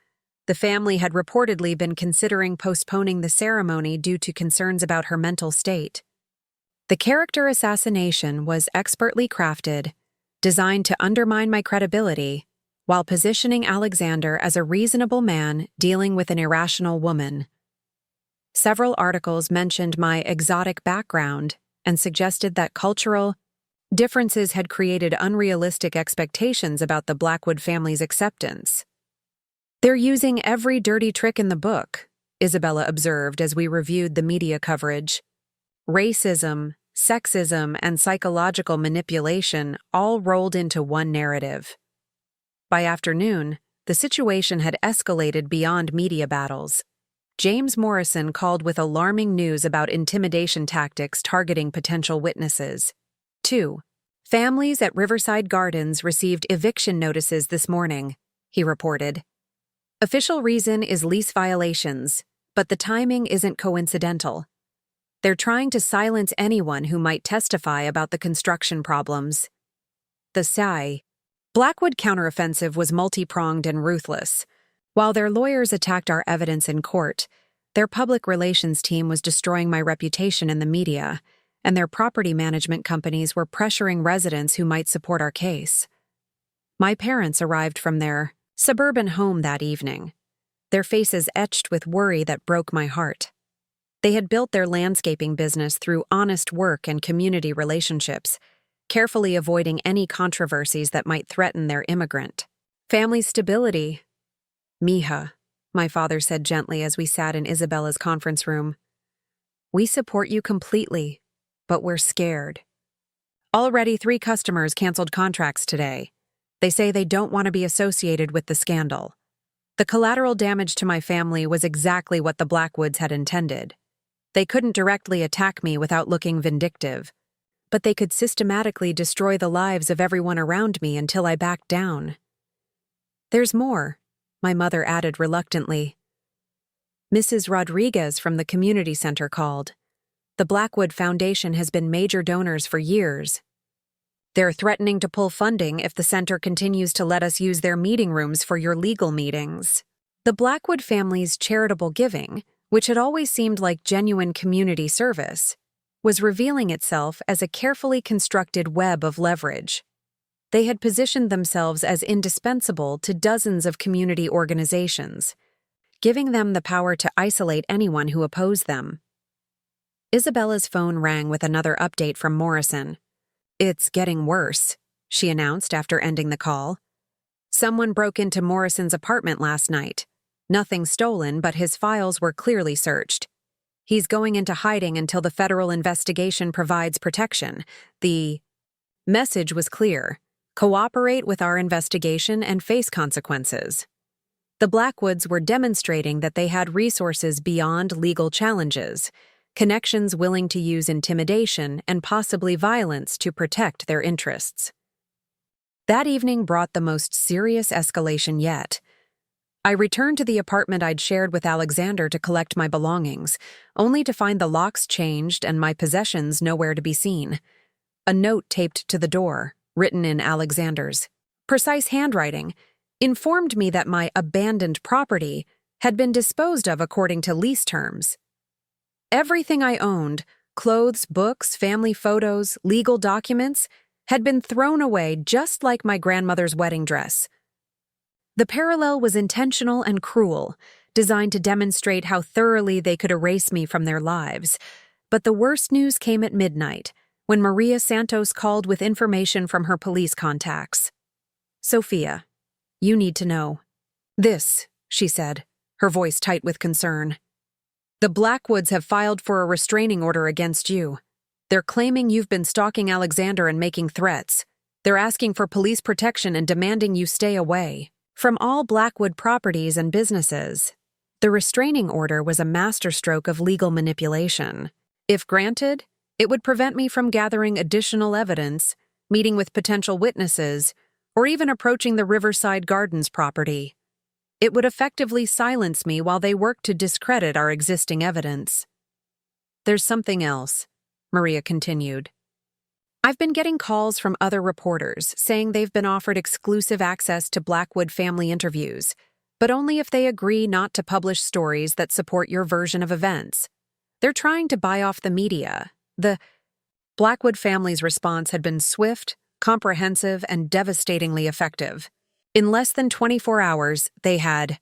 The family had reportedly been considering postponing the ceremony due to concerns about her mental state. The character assassination was expertly crafted, designed to undermine my credibility, while positioning Alexander as a reasonable man dealing with an irrational woman. Several articles mentioned my exotic background and suggested that cultural differences had created unrealistic expectations about the Blackwood family's acceptance. "They're using every dirty trick in the book," Isabella observed as we reviewed the media coverage. "Racism, sexism, and psychological manipulation all rolled into one narrative." By afternoon, the situation had escalated beyond media battles. James Morrison called with alarming news about intimidation tactics targeting potential witnesses. 2. Families at Riverside Gardens received eviction notices this morning, he reported. "Official reason is lease violations, but the timing isn't coincidental. They're trying to silence anyone who might testify about the construction problems." The Blackwood counteroffensive was multi-pronged and ruthless. While their lawyers attacked our evidence in court, their public relations team was destroying my reputation in the media, and their property management companies were pressuring residents who might support our case. My parents arrived from their suburban home that evening, their faces etched with worry that broke my heart. They had built their landscaping business through honest work and community relationships, carefully avoiding any controversies that might threaten their immigrant family stability. "Mija," my father said gently as we sat in Isabella's conference room, "we support you completely, but we're scared. Already 3 customers canceled contracts today. They say they don't want to be associated with the scandal. The collateral damage to my family was exactly what the Blackwoods had intended. They couldn't directly attack me without looking vindictive, but they could systematically destroy the lives of everyone around me until I backed down." "There's more," my mother added reluctantly. "Mrs. Rodriguez from the community center called. The Blackwood Foundation has been major donors for years. They're threatening to pull funding if the center continues to let us use their meeting rooms for your legal meetings." The Blackwood family's charitable giving, which had always seemed like genuine community service, was revealing itself as a carefully constructed web of leverage. They had positioned themselves as indispensable to dozens of community organizations, giving them the power to isolate anyone who opposed them. Isabella's phone rang with another update from Morrison. "It's getting worse," she announced after ending the call. "Someone broke into Morrison's apartment last night. Nothing stolen, but his files were clearly searched. He's going into hiding until the federal investigation provides protection." The message was clear: cooperate with our investigation and face consequences. The Blackwoods were demonstrating that they had resources beyond legal challenges, connections willing to use intimidation and possibly violence to protect their interests. That evening brought the most serious escalation yet. I returned to the apartment I'd shared with Alexander to collect my belongings, only to find the locks changed and my possessions nowhere to be seen. A note taped to the door, written in Alexander's precise handwriting, informed me that my abandoned property had been disposed of according to lease terms. Everything I owned, clothes, books, family photos, legal documents, had been thrown away just like my grandmother's wedding dress. The parallel was intentional and cruel, designed to demonstrate how thoroughly they could erase me from their lives. But the worst news came at midnight, when Maria Santos called with information from her police contacts. "Sophia, you need to know this," she said, her voice tight with concern. "The Blackwoods have filed for a restraining order against you. They're claiming you've been stalking Alexander and making threats. They're asking for police protection and demanding you stay away from all Blackwood properties and businesses." The restraining order was a masterstroke of legal manipulation. If granted, it would prevent me from gathering additional evidence, meeting with potential witnesses, or even approaching the Riverside Gardens property. It would effectively silence me while they work to discredit our existing evidence. "There's something else," Maria continued. "I've been getting calls from other reporters saying they've been offered exclusive access to Blackwood family interviews, but only if they agree not to publish stories that support your version of events. They're trying to buy off the media." The Blackwood family's response had been swift, comprehensive, and devastatingly effective. In less than 24 hours, they had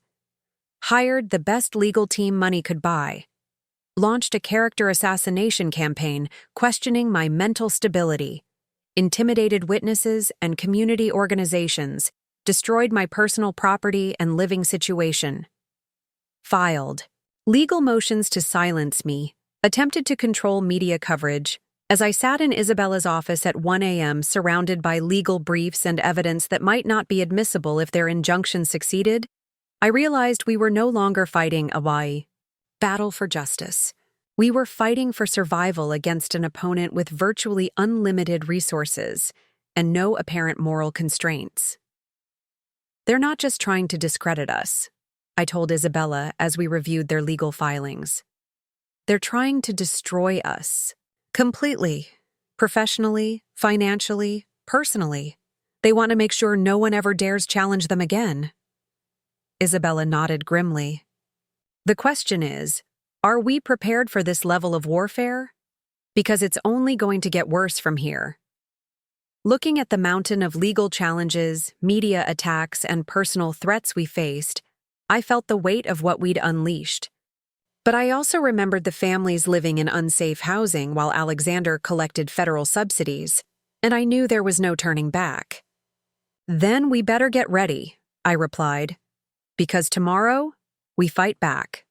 hired the best legal team money could buy, launched a character assassination campaign questioning my mental stability, intimidated witnesses and community organizations, destroyed my personal property and living situation, filed legal motions to silence me, attempted to control media coverage. As I sat in Isabella's office at 1 a.m. surrounded by legal briefs and evidence that might not be admissible if their injunction succeeded, I realized we were no longer fighting a battle for justice. We were fighting for survival against an opponent with virtually unlimited resources and no apparent moral constraints. "They're not just trying to discredit us," I told Isabella as we reviewed their legal filings. "They're trying to destroy us. Completely. Professionally, financially, personally. They want to make sure no one ever dares challenge them again." Isabella nodded grimly. The question is, are we prepared for this level of warfare? Because it's only going to get worse from here. Looking at the mountain of legal challenges, media attacks, and personal threats we faced, I felt the weight of what we'd unleashed. But I also remembered the families living in unsafe housing while Alexander collected federal subsidies, and I knew there was no turning back. Then we better get ready, I replied, because tomorrow, we fight back.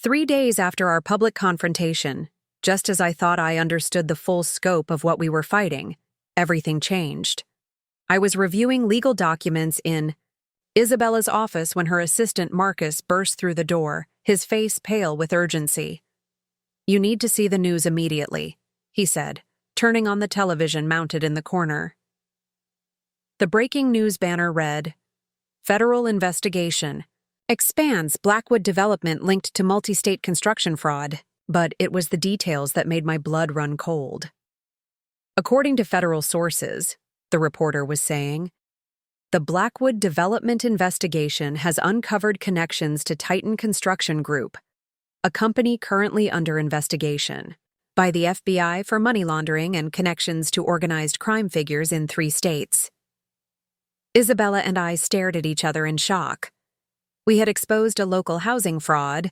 3 days after our public confrontation, just as I thought I understood the full scope of what we were fighting, everything changed. I was reviewing legal documents in Isabella's office when her assistant Marcus burst through the door, his face pale with urgency. "You need to see the news immediately," he said, turning on the television mounted in the corner. The breaking news banner read, "Federal investigation expands Blackwood development linked to multi-state construction fraud," but it was the details that made my blood run cold. According to federal sources, the reporter was saying, the Blackwood development investigation has uncovered connections to Titan Construction Group, a company currently under investigation by the FBI for money laundering and connections to organized crime figures in 3 states. Isabella and I stared at each other in shock. We had exposed a local housing fraud,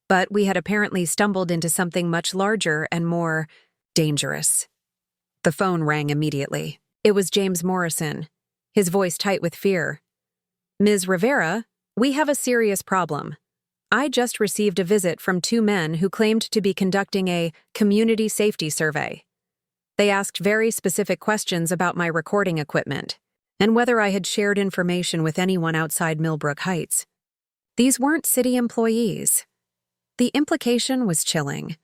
but we had apparently stumbled into something much larger and more dangerous. The phone rang immediately. It was James Morrison, his voice tight with fear. "Ms. Rivera, we have a serious problem. I just received a visit from 2 men who claimed to be conducting a community safety survey. They asked very specific questions about my recording equipment and whether I had shared information with anyone outside Millbrook Heights. These weren't city employees." The implication was chilling.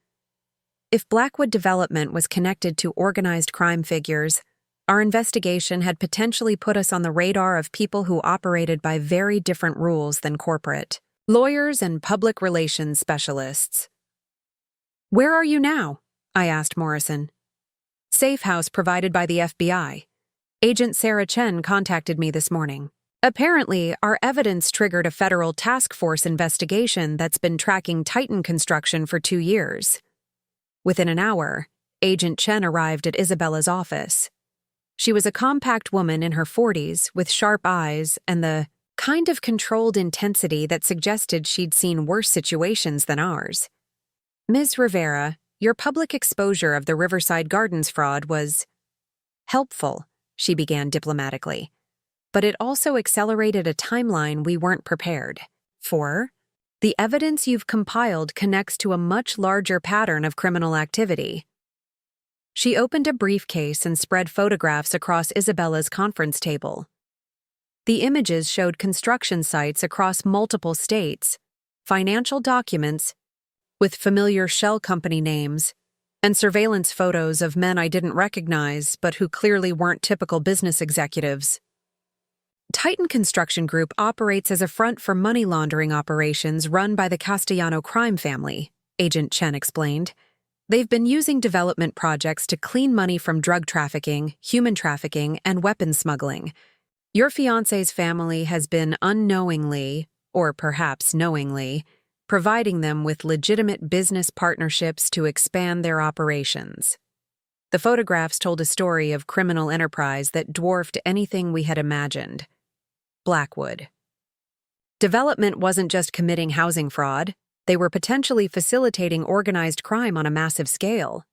If Blackwood development was connected to organized crime figures, our investigation had potentially put us on the radar of people who operated by very different rules than corporate lawyers and public relations specialists. "Where are you now?" I asked Morrison. "Safe house provided by the FBI. Agent Sarah Chen contacted me this morning. Apparently, our evidence triggered a federal task force investigation that's been tracking Titan construction for 2 years. Within an hour, Agent Chen arrived at Isabella's office. She was a compact woman in her 40s with sharp eyes and the kind of controlled intensity that suggested she'd seen worse situations than ours. "Ms. Rivera, your public exposure of the Riverside Gardens fraud was helpful," she began diplomatically. "But it also accelerated a timeline we weren't prepared for. The evidence you've compiled connects to a much larger pattern of criminal activity." She opened a briefcase and spread photographs across Isabella's conference table. The images showed construction sites across multiple states, financial documents with familiar shell company names, and surveillance photos of men I didn't recognize but who clearly weren't typical business executives. Titan Construction Group operates as a front for money laundering operations run by the Castellano crime family, Agent Chen explained. They've been using development projects to clean money from drug trafficking, human trafficking, and weapons smuggling. Your fiancé's family has been unknowingly, or perhaps knowingly, providing them with legitimate business partnerships to expand their operations. The photographs told a story of criminal enterprise that dwarfed anything we had imagined. Blackwood. Development wasn't just committing housing fraud. They were potentially facilitating organized crime on a massive scale.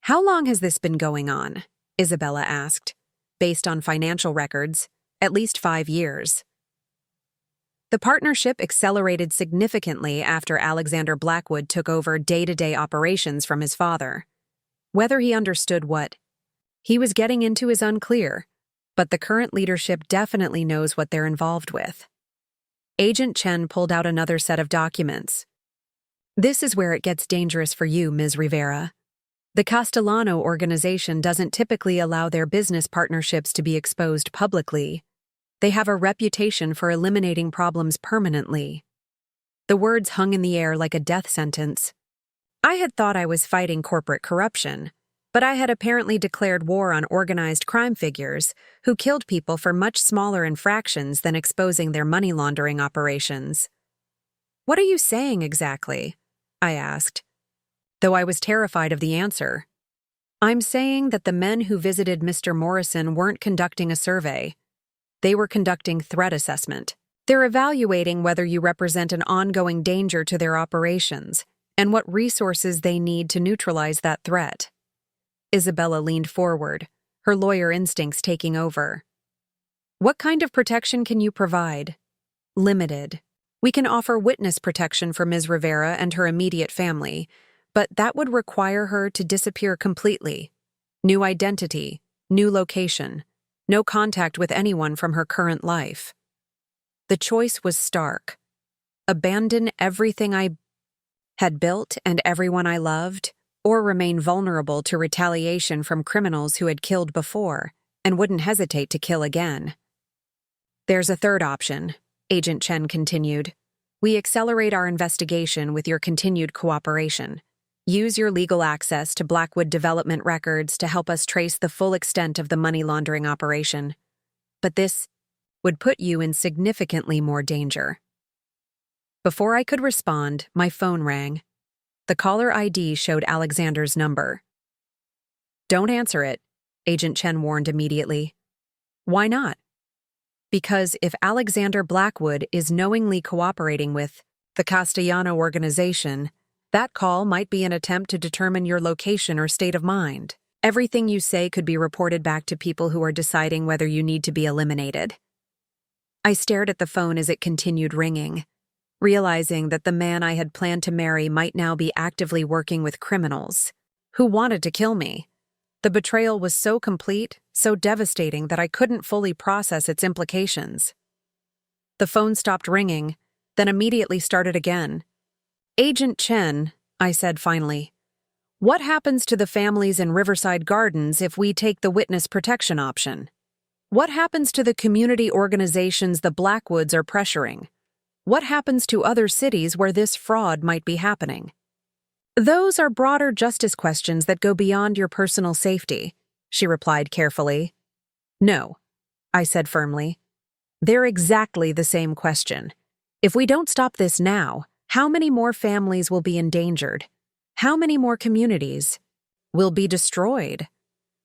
"How long has this been going on?" Isabella asked. "Based on financial records, at least 5 years. The partnership accelerated significantly after Alexander Blackwood took over day-to-day operations from his father. Whether he understood what he was getting into is unclear, but the current leadership definitely knows what they're involved with." Agent Chen pulled out another set of documents. "This is where it gets dangerous for you, Ms. Rivera. The Castellano organization doesn't typically allow their business partnerships to be exposed publicly. They have a reputation for eliminating problems permanently." The words hung in the air like a death sentence. I had thought I was fighting corporate corruption, But I had apparently declared war on organized crime figures who killed people for much smaller infractions than exposing their money laundering operations. "What are you saying exactly?" I asked, though I was terrified of the answer. "I'm saying that the men who visited Mr. Morrison weren't conducting a survey. They were conducting threat assessment. They're evaluating whether you represent an ongoing danger to their operations and what resources they need to neutralize that threat." Isabella leaned forward, her lawyer instincts taking over. "What kind of protection can you provide?" "Limited. We can offer witness protection for Ms. Rivera and her immediate family, but that would require her to disappear completely. New identity, new location, no contact with anyone from her current life." The choice was stark. Abandon everything I had built and everyone I loved, or remain vulnerable to retaliation from criminals who had killed before and wouldn't hesitate to kill again. "There's a third option," Agent Chen continued. "We accelerate our investigation with your continued cooperation. Use your legal access to Blackwood development records to help us trace the full extent of the money laundering operation. But this would put you in significantly more danger." Before I could respond, my phone rang. The caller ID showed Alexander's number. "Don't answer it," Agent Chen warned immediately. "Why not?" "Because if Alexander Blackwood is knowingly cooperating with the Castellano organization, that call might be an attempt to determine your location or state of mind. Everything you say could be reported back to people who are deciding whether you need to be eliminated." I stared at the phone as it continued ringing, realizing that the man I had planned to marry might now be actively working with criminals who wanted to kill me. The betrayal was so complete, so devastating that I couldn't fully process its implications. The phone stopped ringing, then immediately started again. "Agent Chen," I said finally, "what happens to the families in Riverside Gardens if we take the witness protection option? What happens to the community organizations the Blackwoods are pressuring? What happens to other cities where this fraud might be happening?" "Those are broader justice questions that go beyond your personal safety," she replied carefully. "No," I said firmly. "They're exactly the same question. If we don't stop this now, how many more families will be endangered? How many more communities will be destroyed?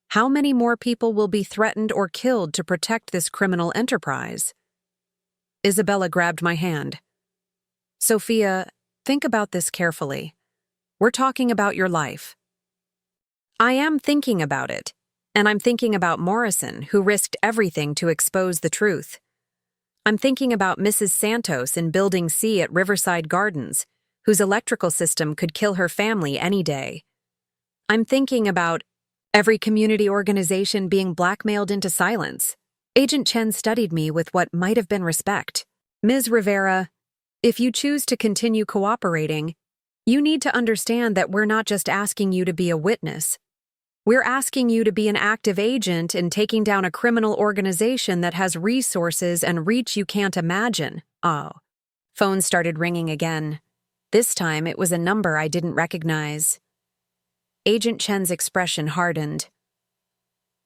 How many more people will be threatened or killed to protect this criminal enterprise?" Isabella grabbed my hand. "Sophia, think about this carefully. We're talking about your life." "I am thinking about it, and I'm thinking about Morrison, who risked everything to expose the truth. I'm thinking about Mrs. Santos in Building C at Riverside Gardens, whose electrical system could kill her family any day. I'm thinking about every community organization being blackmailed into silence." Agent Chen studied me with what might have been respect. "Ms. Rivera, if you choose to continue cooperating, you need to understand that we're not just asking you to be a witness. We're asking you to be an active agent in taking down a criminal organization that has resources and reach you can't imagine." Oh. Phone started ringing again. This time it was a number I didn't recognize. Agent Chen's expression hardened.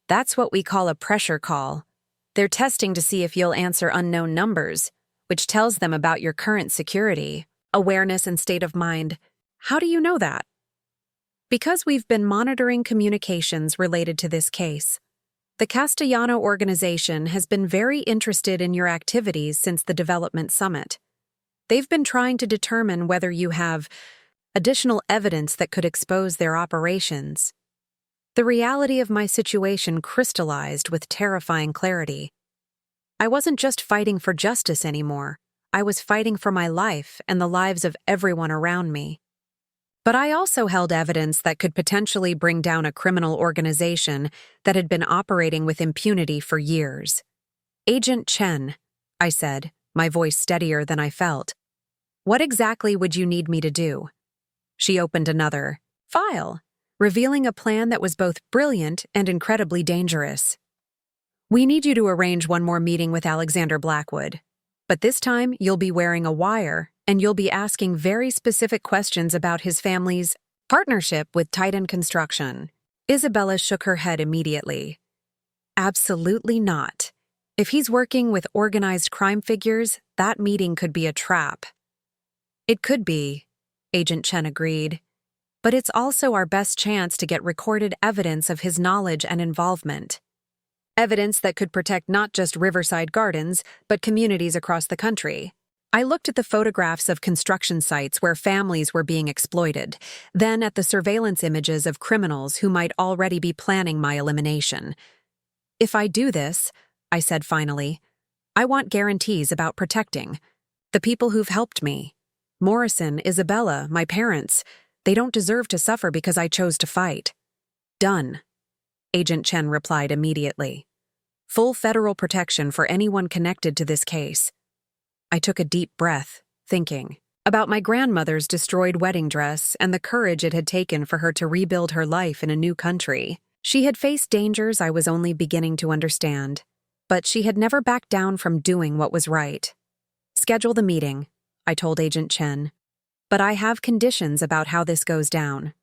"That's what we call a pressure call. They're testing to see if you'll answer unknown numbers, which tells them about your current security, awareness, and state of mind." "How do you know that?" "Because we've been monitoring communications related to this case. The Castellano organization has been very interested in your activities since the development summit. They've been trying to determine whether you have additional evidence that could expose their operations." The reality of my situation crystallized with terrifying clarity. I wasn't just fighting for justice anymore. I was fighting for my life and the lives of everyone around me. But I also held evidence that could potentially bring down a criminal organization that had been operating with impunity for years. "Agent Chen," I said, my voice steadier than I felt, "what exactly would you need me to do?" She opened another file, revealing a plan that was both brilliant and incredibly dangerous. "We need you to arrange one more meeting with Alexander Blackwood. But this time, you'll be wearing a wire, and you'll be asking very specific questions about his family's partnership with Titan Construction. Isabella shook her head immediately. Absolutely not. If he's working with organized crime figures, that meeting could be a trap. It could be, Agent Chen agreed. But it's also our best chance to get recorded evidence of his knowledge and involvement. Evidence that could protect not just Riverside Gardens, but communities across the country. I looked at the photographs of construction sites where families were being exploited, then at the surveillance images of criminals who might already be planning my elimination. If I do this, I said finally, I want guarantees about protecting the people who've helped me. Morrison, Isabella, my parents, they don't deserve to suffer because I chose to fight. Done. Agent Chen replied immediately. Full federal protection for anyone connected to this case. I took a deep breath, thinking about my grandmother's destroyed wedding dress and the courage it had taken for her to rebuild her life in a new country. She had faced dangers I was only beginning to understand, but she had never backed down from doing what was right. Schedule the meeting, I told Agent Chen. But I have conditions about how this goes down.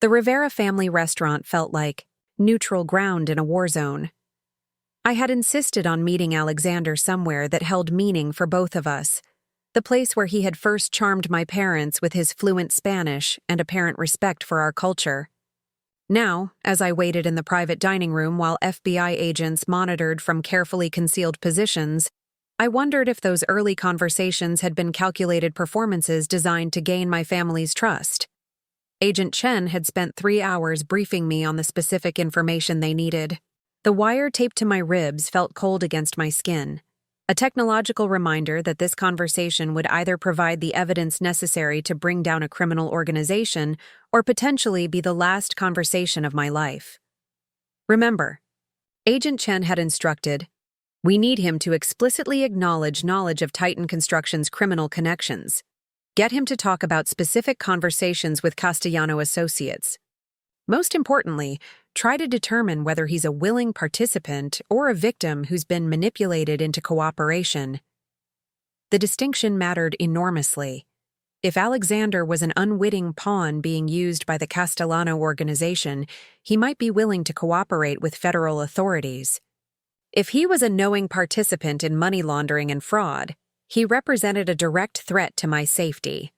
The Rivera family restaurant felt like neutral ground in a war zone. I had insisted on meeting Alexander somewhere that held meaning for both of us, the place where he had first charmed my parents with his fluent Spanish and apparent respect for our culture. Now, as I waited in the private dining room while FBI agents monitored from carefully concealed positions, I wondered if those early conversations had been calculated performances designed to gain my family's trust. Agent Chen had spent 3 hours briefing me on the specific information they needed. The wire taped to my ribs felt cold against my skin, a technological reminder that this conversation would either provide the evidence necessary to bring down a criminal organization or potentially be the last conversation of my life. Remember, Agent Chen had instructed, we need him to explicitly acknowledge knowledge of Titan Construction's criminal connections. Get him to talk about specific conversations with Castellano Associates. Most importantly, try to determine whether he's a willing participant or a victim who's been manipulated into cooperation. The distinction mattered enormously. If Alexander was an unwitting pawn being used by the Castellano organization, he might be willing to cooperate with federal authorities. If he was a knowing participant in money laundering and fraud, he represented a direct threat to my safety.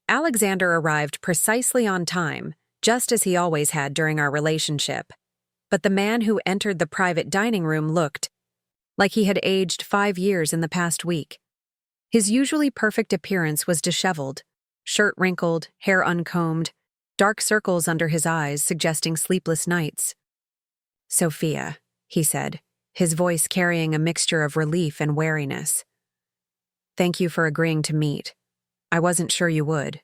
Alexander arrived precisely on time, just as he always had during our relationship. But the man who entered the private dining room looked like he had aged 5 years in the past week. His usually perfect appearance was disheveled, shirt wrinkled, hair uncombed, dark circles under his eyes suggesting sleepless nights. Sophia, he said, his voice carrying a mixture of relief and wariness. Thank you for agreeing to meet. I wasn't sure you would.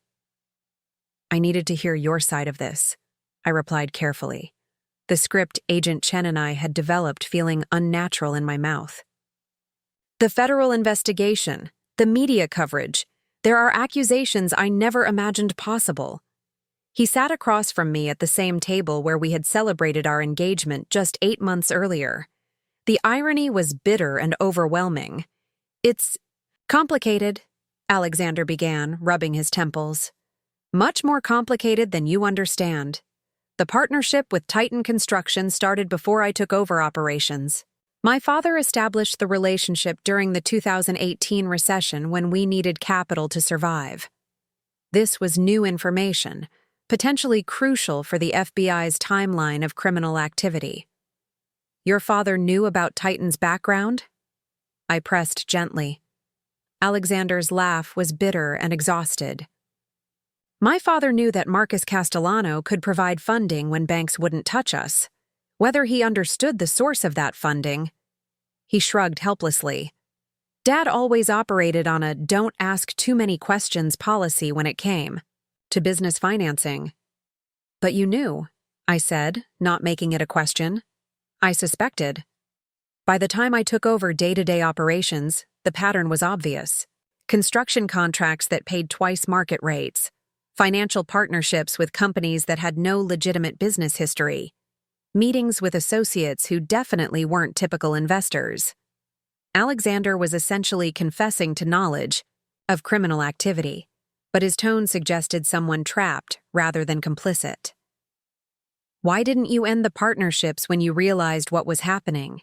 I needed to hear your side of this, I replied carefully, the script Agent Chen and I had developed feeling unnatural in my mouth. The federal investigation, the media coverage, there are accusations I never imagined possible. He sat across from me at the same table where we had celebrated our engagement just 8 months earlier. The irony was bitter and overwhelming. It's complicated, Alexander began, rubbing his temples. Much more complicated than you understand. The partnership with Titan Construction started before I took over operations. My father established the relationship during the 2018 recession when we needed capital to survive. This was new information, potentially crucial for the FBI's timeline of criminal activity. Your father knew about Titan's background? I pressed gently. Alexander's laugh was bitter and exhausted. My father knew that Marcus Castellano could provide funding when banks wouldn't touch us. Whether he understood the source of that funding, he shrugged helplessly. Dad always operated on a don't ask too many questions policy when it came to business financing. But you knew, I said, not making it a question. I suspected. By the time I took over day-to-day operations, the pattern was obvious. Construction contracts that paid twice market rates. Financial partnerships with companies that had no legitimate business history. Meetings with associates who definitely weren't typical investors. Alexander was essentially confessing to knowledge of criminal activity, but his tone suggested someone trapped rather than complicit. Why didn't you end the partnerships when you realized what was happening?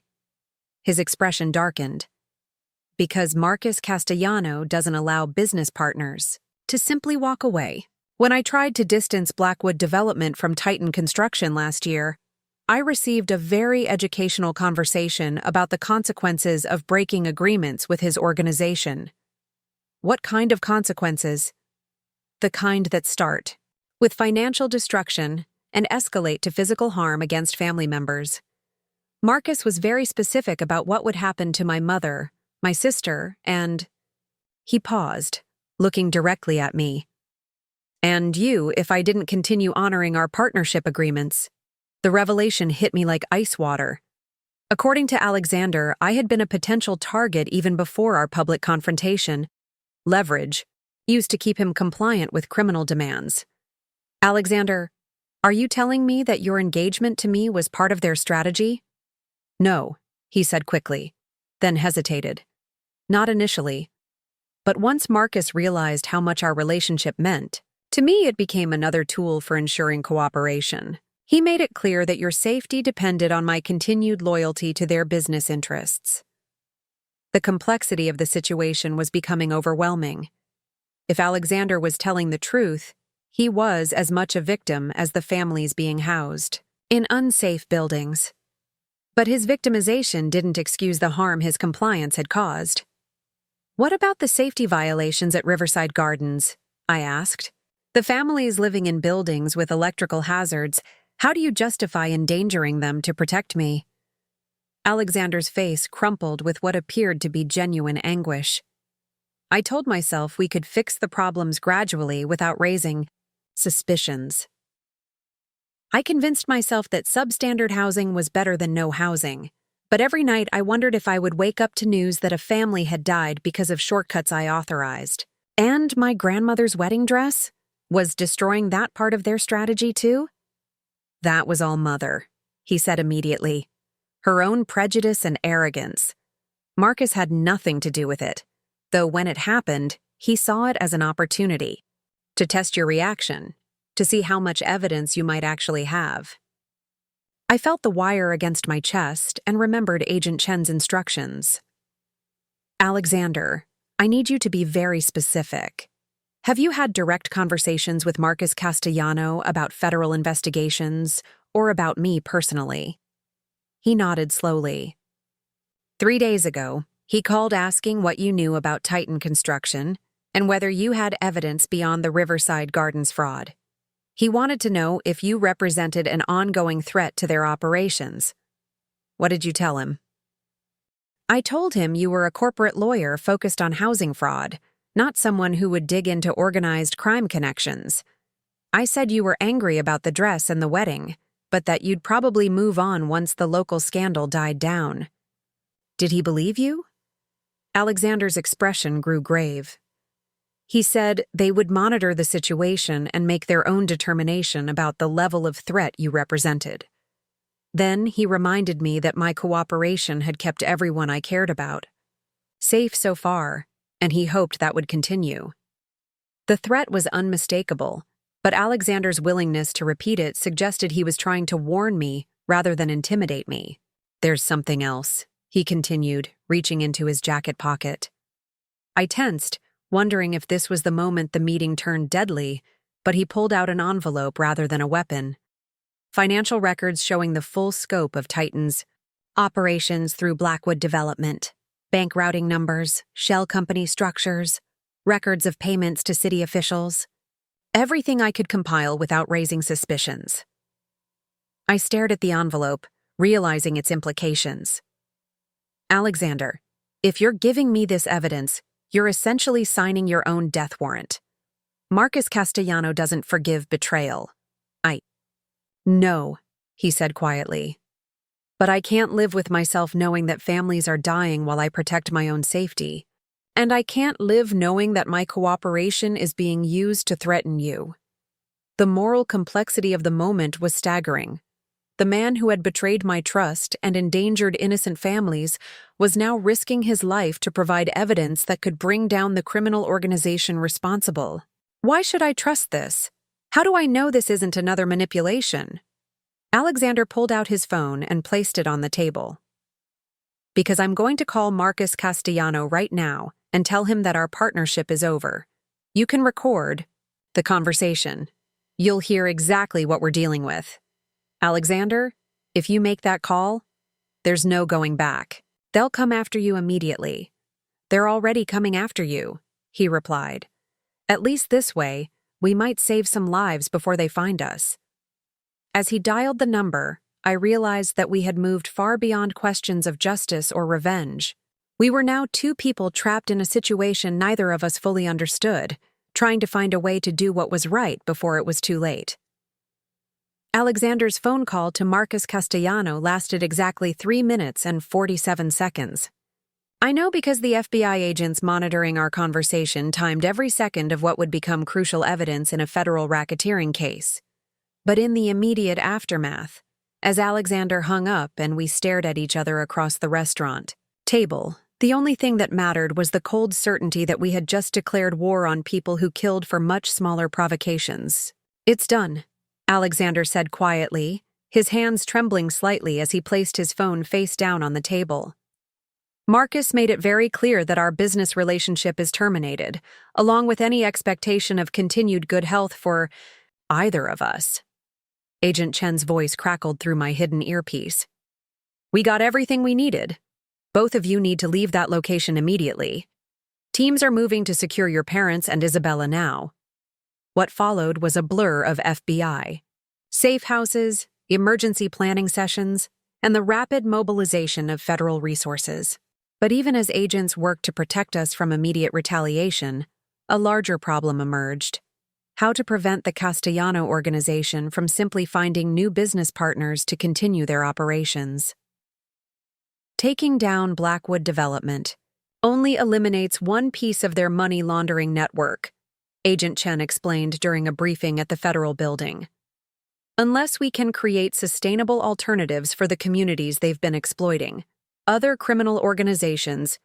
His expression darkened. Because Marcus Castellano doesn't allow business partners to simply walk away. When I tried to distance Blackwood Development from Titan Construction last year, I received a very educational conversation about the consequences of breaking agreements with his organization. What kind of consequences? The kind that start with financial destruction and escalate to physical harm against family members. Marcus was very specific about what would happen to my mother, my sister, and... He paused, looking directly at me. And you, if I didn't continue honoring our partnership agreements. The revelation hit me like ice water. According to Alexander, I had been a potential target even before our public confrontation. Leverage, used to keep him compliant with criminal demands. Alexander, are you telling me that your engagement to me was part of their strategy? No, he said quickly, then hesitated. Not initially. But once Marcus realized how much our relationship meant, to me it became another tool for ensuring cooperation. He made it clear that your safety depended on my continued loyalty to their business interests. The complexity of the situation was becoming overwhelming. If Alexander was telling the truth, he was as much a victim as the families being housed in unsafe buildings. But his victimization didn't excuse the harm his compliance had caused. What about the safety violations at Riverside Gardens? I asked. The families living in buildings with electrical hazards, how do you justify endangering them to protect me? Alexander's face crumpled with what appeared to be genuine anguish. I told myself we could fix the problems gradually without raising suspicions. I convinced myself that substandard housing was better than no housing, but every night I wondered if I would wake up to news that a family had died because of shortcuts I authorized. And my grandmother's wedding dress? Was destroying that part of their strategy too? That was all Mother, he said immediately. Her own prejudice and arrogance. Marcus had nothing to do with it, though when it happened, he saw it as an opportunity to test your reaction, to see how much evidence you might actually have. I felt the wire against my chest and remembered Agent Chen's instructions. Alexander, I need you to be very specific. Have you had direct conversations with Marcus Castellano about federal investigations or about me personally? He nodded slowly. 3 days ago, he called asking what you knew about Titan Construction and whether you had evidence beyond the Riverside Gardens fraud. He wanted to know if you represented an ongoing threat to their operations. What did you tell him? I told him you were a corporate lawyer focused on housing fraud, not someone who would dig into organized crime connections. I said you were angry about the dress and the wedding, but that you'd probably move on once the local scandal died down. Did he believe you? Alexander's expression grew grave. He said they would monitor the situation and make their own determination about the level of threat you represented. Then he reminded me that my cooperation had kept everyone I cared about safe so far, and he hoped that would continue. The threat was unmistakable, but Alexander's willingness to repeat it suggested he was trying to warn me rather than intimidate me. There's something else, he continued, reaching into his jacket pocket. I tensed, wondering if this was the moment the meeting turned deadly, but he pulled out an envelope rather than a weapon. Financial records showing the full scope of Titan's operations through Blackwood Development, bank routing numbers, shell company structures, records of payments to city officials. Everything I could compile without raising suspicions. I stared at the envelope, realizing its implications. Alexander, if you're giving me this evidence, you're essentially signing your own death warrant. Marcus Castellano doesn't forgive betrayal. No, he said quietly. But I can't live with myself knowing that families are dying while I protect my own safety. And I can't live knowing that my cooperation is being used to threaten you. The moral complexity of the moment was staggering. The man who had betrayed my trust and endangered innocent families was now risking his life to provide evidence that could bring down the criminal organization responsible. Why should I trust this? How do I know this isn't another manipulation? Alexander pulled out his phone and placed it on the table. Because I'm going to call Marcus Castellano right now and tell him that our partnership is over. You can record the conversation. You'll hear exactly what we're dealing with. Alexander, if you make that call, there's no going back. They'll come after you immediately. They're already coming after you, he replied. At least this way, we might save some lives before they find us. As he dialed the number, I realized that we had moved far beyond questions of justice or revenge. We were now two people trapped in a situation neither of us fully understood, trying to find a way to do what was right before it was too late. Alexander's phone call to Marcus Castellano lasted exactly 3 minutes and 47 seconds. I know because the FBI agents monitoring our conversation timed every second of what would become crucial evidence in a federal racketeering case. But in the immediate aftermath, as Alexander hung up and we stared at each other across the restaurant table, the only thing that mattered was the cold certainty that we had just declared war on people who killed for much smaller provocations. It's done, Alexander said quietly, his hands trembling slightly as he placed his phone face down on the table. Marcus made it very clear that our business relationship is terminated, along with any expectation of continued good health for either of us. Agent Chen's voice crackled through my hidden earpiece. We got everything we needed. Both of you need to leave that location immediately. Teams are moving to secure your parents and Isabella now. What followed was a blur of FBI, safe houses, emergency planning sessions, and the rapid mobilization of federal resources. But even as agents worked to protect us from immediate retaliation, a larger problem emerged. How to prevent the Castellano organization from simply finding new business partners to continue their operations. Taking down Blackwood Development only eliminates one piece of their money laundering network, Agent Chen explained during a briefing at the federal building. Unless we can create sustainable alternatives for the communities they've been exploiting, other criminal organizations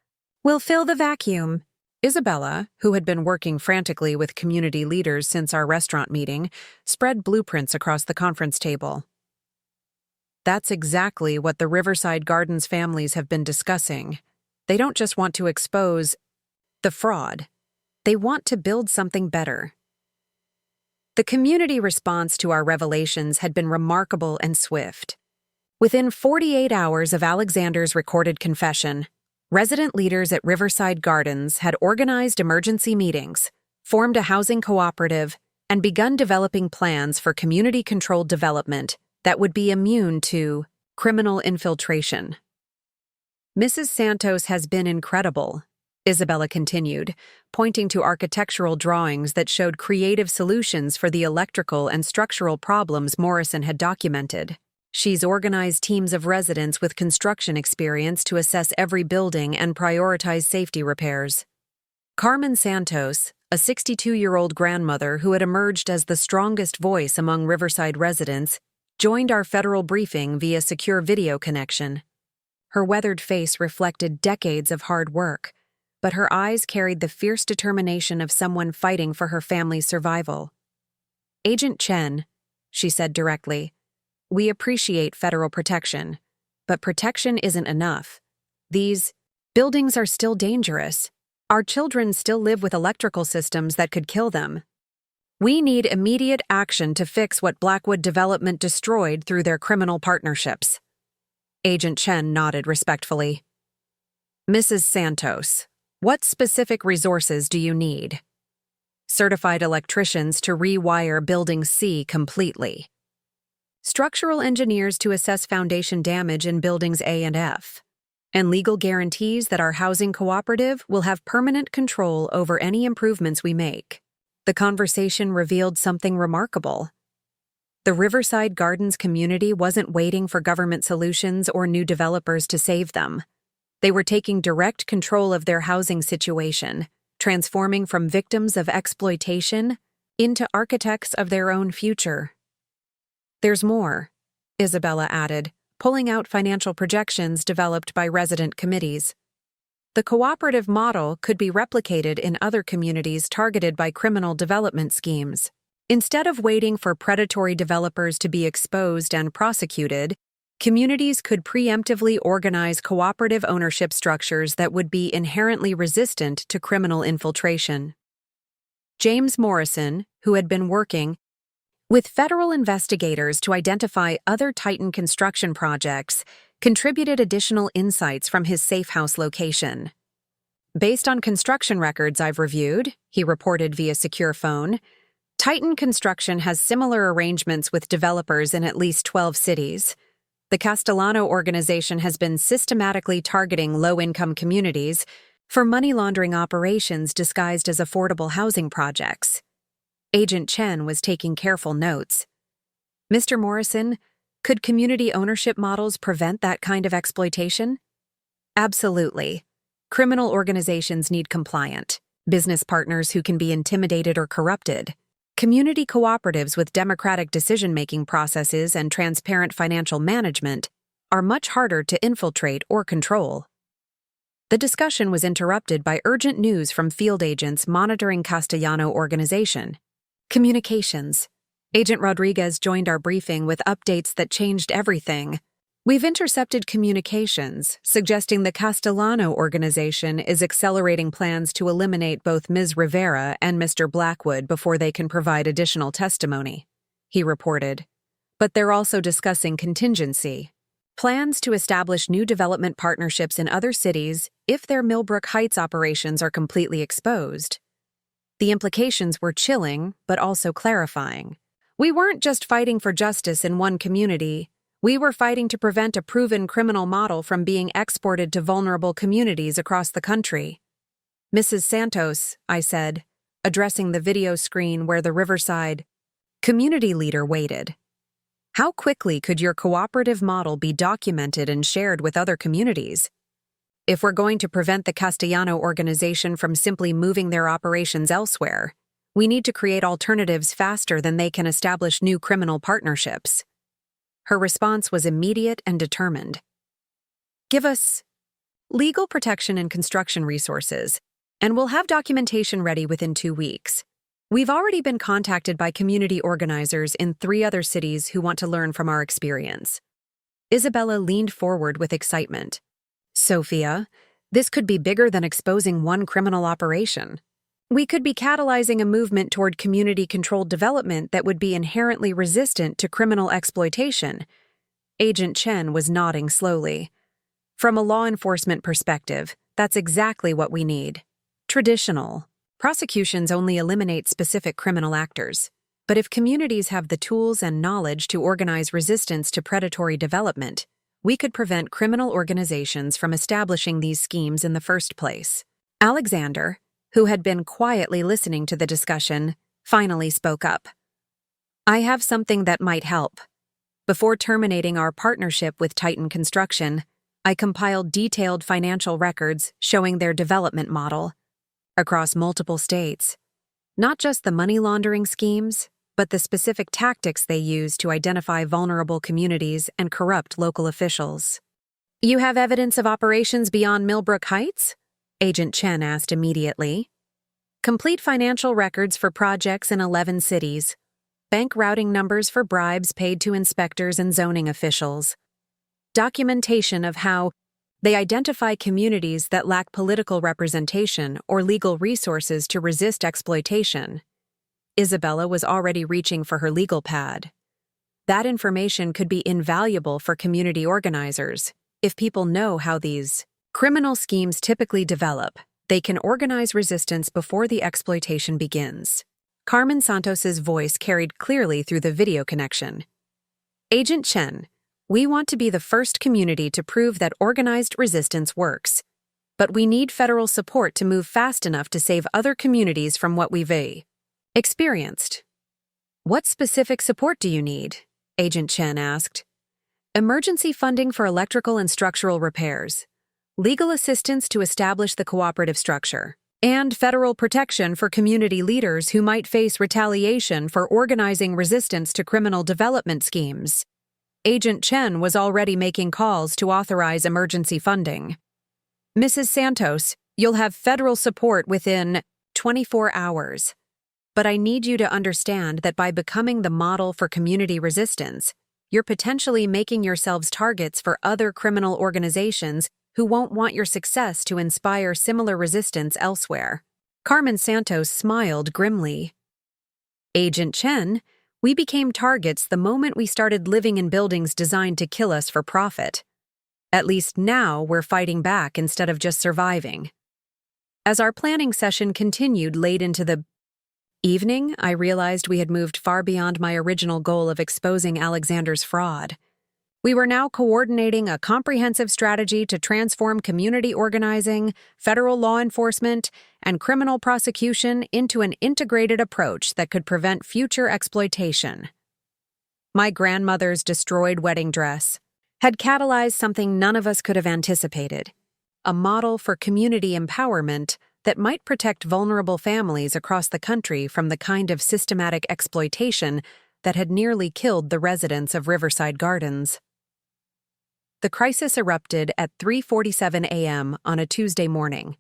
will fill the vacuum. Isabella, who had been working frantically with community leaders since our restaurant meeting, spread blueprints across the conference table. That's exactly what the Riverside Gardens families have been discussing. They don't just want to expose the fraud. They want to build something better. The community response to our revelations had been remarkable and swift. Within 48 hours of Alexander's recorded confession, resident leaders at Riverside Gardens had organized emergency meetings, formed a housing cooperative, and begun developing plans for community-controlled development that would be immune to criminal infiltration. Mrs. Santos has been incredible, Isabella continued, pointing to architectural drawings that showed creative solutions for the electrical and structural problems Morrison had documented. She's organized teams of residents with construction experience to assess every building and prioritize safety repairs. Carmen Santos, a 62-year-old grandmother who had emerged as the strongest voice among Riverside residents, joined our federal briefing via secure video connection. Her weathered face reflected decades of hard work, but her eyes carried the fierce determination of someone fighting for her family's survival. Agent Chen, she said directly, we appreciate federal protection, but protection isn't enough. These buildings are still dangerous. Our children still live with electrical systems that could kill them. We need immediate action to fix what Blackwood Development destroyed through their criminal partnerships. Agent Chen nodded respectfully. Mrs. Santos, what specific resources do you need? Certified electricians to rewire Building C completely. Structural engineers to assess foundation damage in Buildings A and F. And legal guarantees that our housing cooperative will have permanent control over any improvements we make. The conversation revealed something remarkable. The Riverside Gardens community wasn't waiting for government solutions or new developers to save them. They were taking direct control of their housing situation, transforming from victims of exploitation into architects of their own future. There's more, Isabella added, pulling out financial projections developed by resident committees. The cooperative model could be replicated in other communities targeted by criminal development schemes. Instead of waiting for predatory developers to be exposed and prosecuted, communities could preemptively organize cooperative ownership structures that would be inherently resistant to criminal infiltration. James Morrison, who had been working with federal investigators to identify other Titan construction projects, contributed additional insights from his safe house location. Based on construction records I've reviewed, he reported via secure phone, Titan Construction has similar arrangements with developers in at least 12 cities. The Castellano organization has been systematically targeting low-income communities for money laundering operations disguised as affordable housing projects. Agent Chen was taking careful notes. Mr. Morrison, could community ownership models prevent that kind of exploitation? Absolutely. Criminal organizations need compliant business partners who can be intimidated or corrupted. Community cooperatives with democratic decision-making processes and transparent financial management are much harder to infiltrate or control. The discussion was interrupted by urgent news from field agents monitoring Castellano organization. Communications. Agent Rodriguez joined our briefing with updates that changed everything. We've intercepted communications suggesting the Castellano organization is accelerating plans to eliminate both Ms. Rivera and Mr. Blackwood before they can provide additional testimony, he reported. But they're also discussing contingency. Plans to establish new development partnerships in other cities if their Millbrook Heights operations are completely exposed. The implications were chilling, but also clarifying. We weren't just fighting for justice in one community. We were fighting to prevent a proven criminal model from being exported to vulnerable communities across the country. Mrs. Santos, I said, addressing the video screen where the Riverside community leader waited. How quickly could your cooperative model be documented and shared with other communities? If we're going to prevent the Castellano organization from simply moving their operations elsewhere, we need to create alternatives faster than they can establish new criminal partnerships. Her response was immediate and determined. Give us legal protection and construction resources, and we'll have documentation ready within 2 weeks. We've already been contacted by community organizers in 3 other cities who want to learn from our experience. Isabella leaned forward with excitement. Sophia, this could be bigger than exposing one criminal operation. We could be catalyzing a movement toward community-controlled development that would be inherently resistant to criminal exploitation. Agent Chen was nodding slowly. From a law enforcement perspective, that's exactly what we need. Traditional prosecutions only eliminate specific criminal actors. But if communities have the tools and knowledge to organize resistance to predatory development, we could prevent criminal organizations from establishing these schemes in the first place. Alexander, who had been quietly listening to the discussion, finally spoke up. I have something that might help. Before terminating our partnership with Titan Construction, I compiled detailed financial records showing their development model across multiple states. Not just the money laundering schemes, but the specific tactics they use to identify vulnerable communities and corrupt local officials. You have evidence of operations beyond Millbrook Heights? Agent Chen asked immediately. Complete financial records for projects in 11 cities. Bank routing numbers for bribes paid to inspectors and zoning officials. Documentation of how they identify communities that lack political representation or legal resources to resist exploitation. Isabella was already reaching for her legal pad. That information could be invaluable for community organizers. If people know how these criminal schemes typically develop, they can organize resistance before the exploitation begins. Carmen Santos's voice carried clearly through the video connection. Agent Chen, we want to be the first community to prove that organized resistance works. But we need federal support to move fast enough to save other communities from what we've experienced. What specific support do you need? Agent Chen asked. Emergency funding for electrical and structural repairs, legal assistance to establish the cooperative structure, and federal protection for community leaders who might face retaliation for organizing resistance to criminal development schemes. Agent Chen was already making calls to authorize emergency funding. Mrs. Santos, you'll have federal support within 24 hours. But I need you to understand that by becoming the model for community resistance, you're potentially making yourselves targets for other criminal organizations who won't want your success to inspire similar resistance elsewhere." Carmen Santos smiled grimly. "Agent Chen, we became targets the moment we started living in buildings designed to kill us for profit. At least now we're fighting back instead of just surviving." As our planning session continued late into the evening, I realized we had moved far beyond my original goal of exposing Alexander's fraud. We were now coordinating a comprehensive strategy to transform community organizing, federal law enforcement, and criminal prosecution into an integrated approach that could prevent future exploitation. My grandmother's destroyed wedding dress had catalyzed something none of us could have anticipated: a model for community empowerment that might protect vulnerable families across the country from the kind of systematic exploitation that had nearly killed the residents of Riverside Gardens. The crisis erupted at 3:47 a.m. on a Tuesday morning,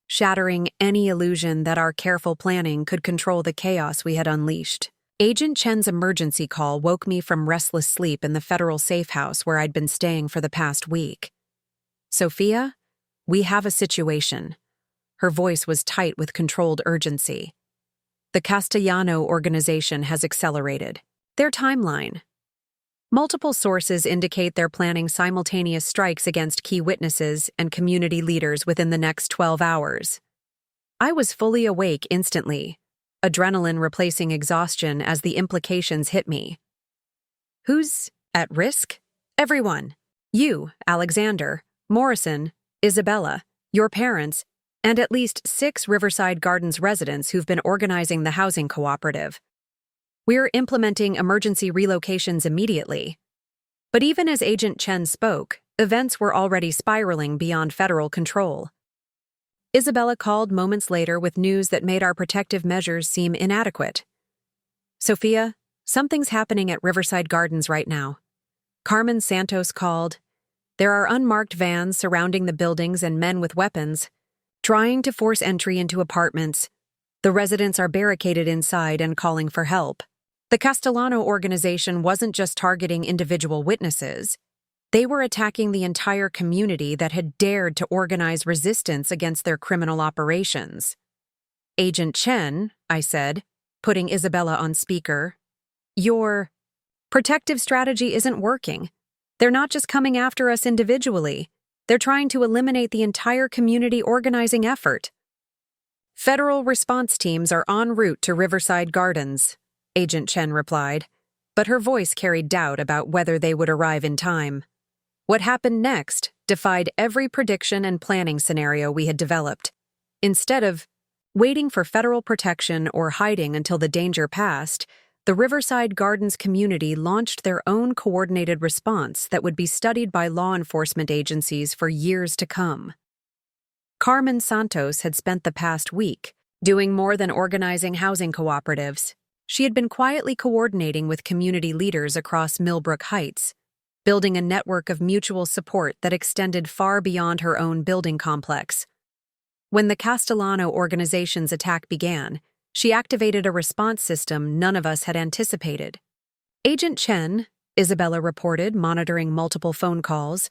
shattering any illusion that our careful planning could control the chaos we had unleashed. Agent Chen's emergency call woke me from restless sleep in the federal safe house where I'd been staying for the past week. "Sophia, we have a situation." Her voice was tight with controlled urgency. "The Castellano organization has accelerated their timeline. Multiple sources indicate they're planning simultaneous strikes against key witnesses and community leaders within the next 12 hours. I was fully awake instantly, adrenaline replacing exhaustion as the implications hit me. "Who's at risk?" "Everyone. You, Alexander, Morrison, Isabella, your parents, and at least 6 Riverside Gardens residents who've been organizing the housing cooperative. We're implementing emergency relocations immediately." But even as Agent Chen spoke, events were already spiraling beyond federal control. Isabella called moments later with news that made our protective measures seem inadequate. "Sophia, something's happening at Riverside Gardens right now." Carmen Santos called. "There are unmarked vans surrounding the buildings and men with weapons, trying to force entry into apartments. The residents are barricaded inside and calling for help." The Castellano organization wasn't just targeting individual witnesses. They were attacking the entire community that had dared to organize resistance against their criminal operations. "Agent Chen," I said, putting Isabella on speaker, "your protective strategy isn't working. They're not just coming after us individually. They're trying to eliminate the entire community organizing effort." "Federal response teams are en route to Riverside Gardens," Agent Chen replied, but her voice carried doubt about whether they would arrive in time. What happened next defied every prediction and planning scenario we had developed. Instead of waiting for federal protection or hiding until the danger passed, the Riverside Gardens community launched their own coordinated response that would be studied by law enforcement agencies for years to come. Carmen Santos had spent the past week doing more than organizing housing cooperatives. She had been quietly coordinating with community leaders across Millbrook Heights, building a network of mutual support that extended far beyond her own building complex. When the Castellano organization's attack began, she activated a response system none of us had anticipated. "Agent Chen," Isabella reported, monitoring multiple phone calls,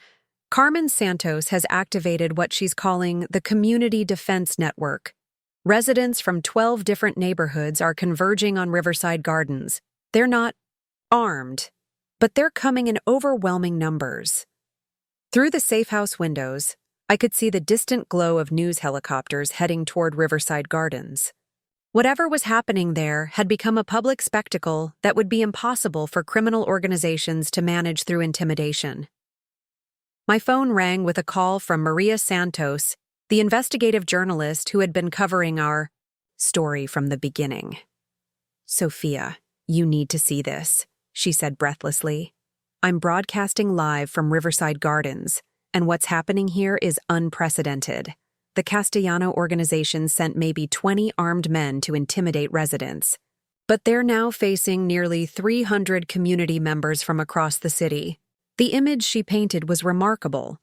"Carmen Santos has activated what she's calling the Community Defense Network. Residents from 12 different neighborhoods are converging on Riverside Gardens. They're not armed, but they're coming in overwhelming numbers." Through the safe house windows, I could see the distant glow of news helicopters heading toward Riverside Gardens. Whatever was happening there had become a public spectacle that would be impossible for criminal organizations to manage through intimidation. My phone rang with a call from Maria Santos, the investigative journalist who had been covering our story from the beginning. "Sophia, you need to see this," she said breathlessly. "I'm broadcasting live from Riverside Gardens, and what's happening here is unprecedented. The Castellano organization sent maybe 20 armed men to intimidate residents, but they're now facing nearly 300 community members from across the city." The image she painted was remarkable.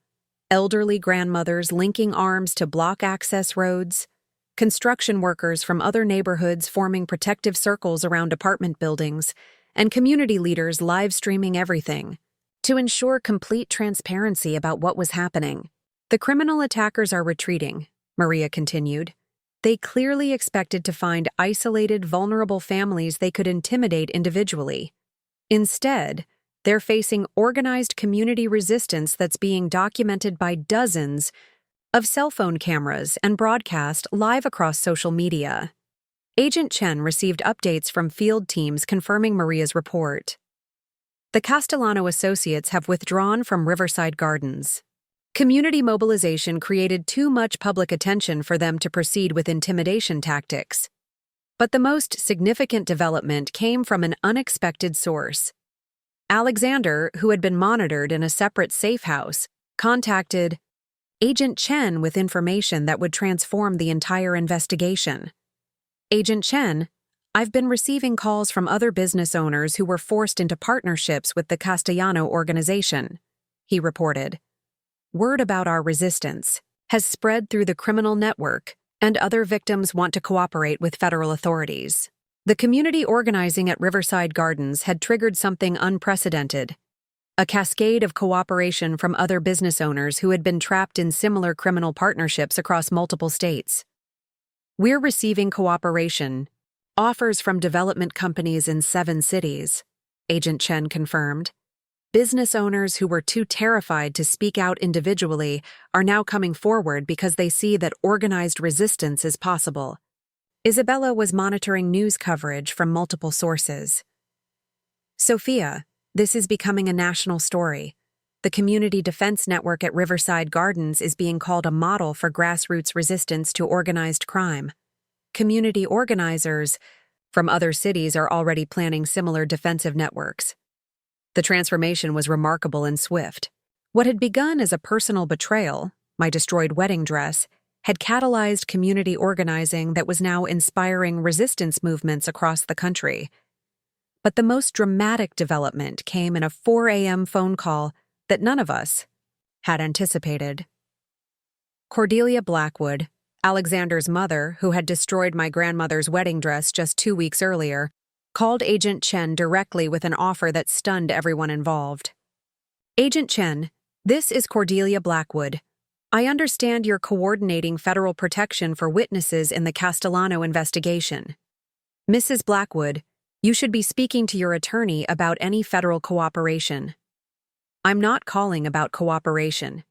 Elderly grandmothers linking arms to block access roads, construction workers from other neighborhoods forming protective circles around apartment buildings, and community leaders live streaming everything to ensure complete transparency about what was happening. The criminal attackers are retreating, Maria continued. They clearly expected to find isolated, vulnerable families they could intimidate individually. Instead, they're facing organized community resistance that's being documented by dozens of cell phone cameras and broadcast live across social media. Agent Chen received updates from field teams confirming Maria's report. The Castellano Associates have withdrawn from Riverside Gardens. Community mobilization created too much public attention for them to proceed with intimidation tactics. But the most significant development came from an unexpected source. Alexander, who had been monitored in a separate safe house, contacted Agent Chen with information that would transform the entire investigation. Agent Chen, I've been receiving calls from other business owners who were forced into partnerships with the Castellano organization, he reported. Word about our resistance has spread through the criminal network, and other victims want to cooperate with federal authorities. The community organizing at Riverside Gardens had triggered something unprecedented, a cascade of cooperation from other business owners who had been trapped in similar criminal partnerships across multiple states. We're receiving cooperation, offers from development companies in 7 cities, Agent Chen confirmed. Business owners who were too terrified to speak out individually are now coming forward because they see that organized resistance is possible. Isabella was monitoring news coverage from multiple sources. Sophia, this is becoming a national story. The Community Defense Network at Riverside Gardens is being called a model for grassroots resistance to organized crime. Community organizers from other cities are already planning similar defensive networks. The transformation was remarkable and swift. What had begun as a personal betrayal, my destroyed wedding dress, had catalyzed community organizing that was now inspiring resistance movements across the country. But the most dramatic development came in a 4 a.m. phone call that none of us had anticipated. Cordelia Blackwood, Alexander's mother, who had destroyed my grandmother's wedding dress just 2 weeks earlier, called Agent Chen directly with an offer that stunned everyone involved. Agent Chen, this is Cordelia Blackwood. I understand you're coordinating federal protection for witnesses in the Castellano investigation. Mrs. Blackwood, you should be speaking to your attorney about any federal cooperation. I'm not calling about cooperation.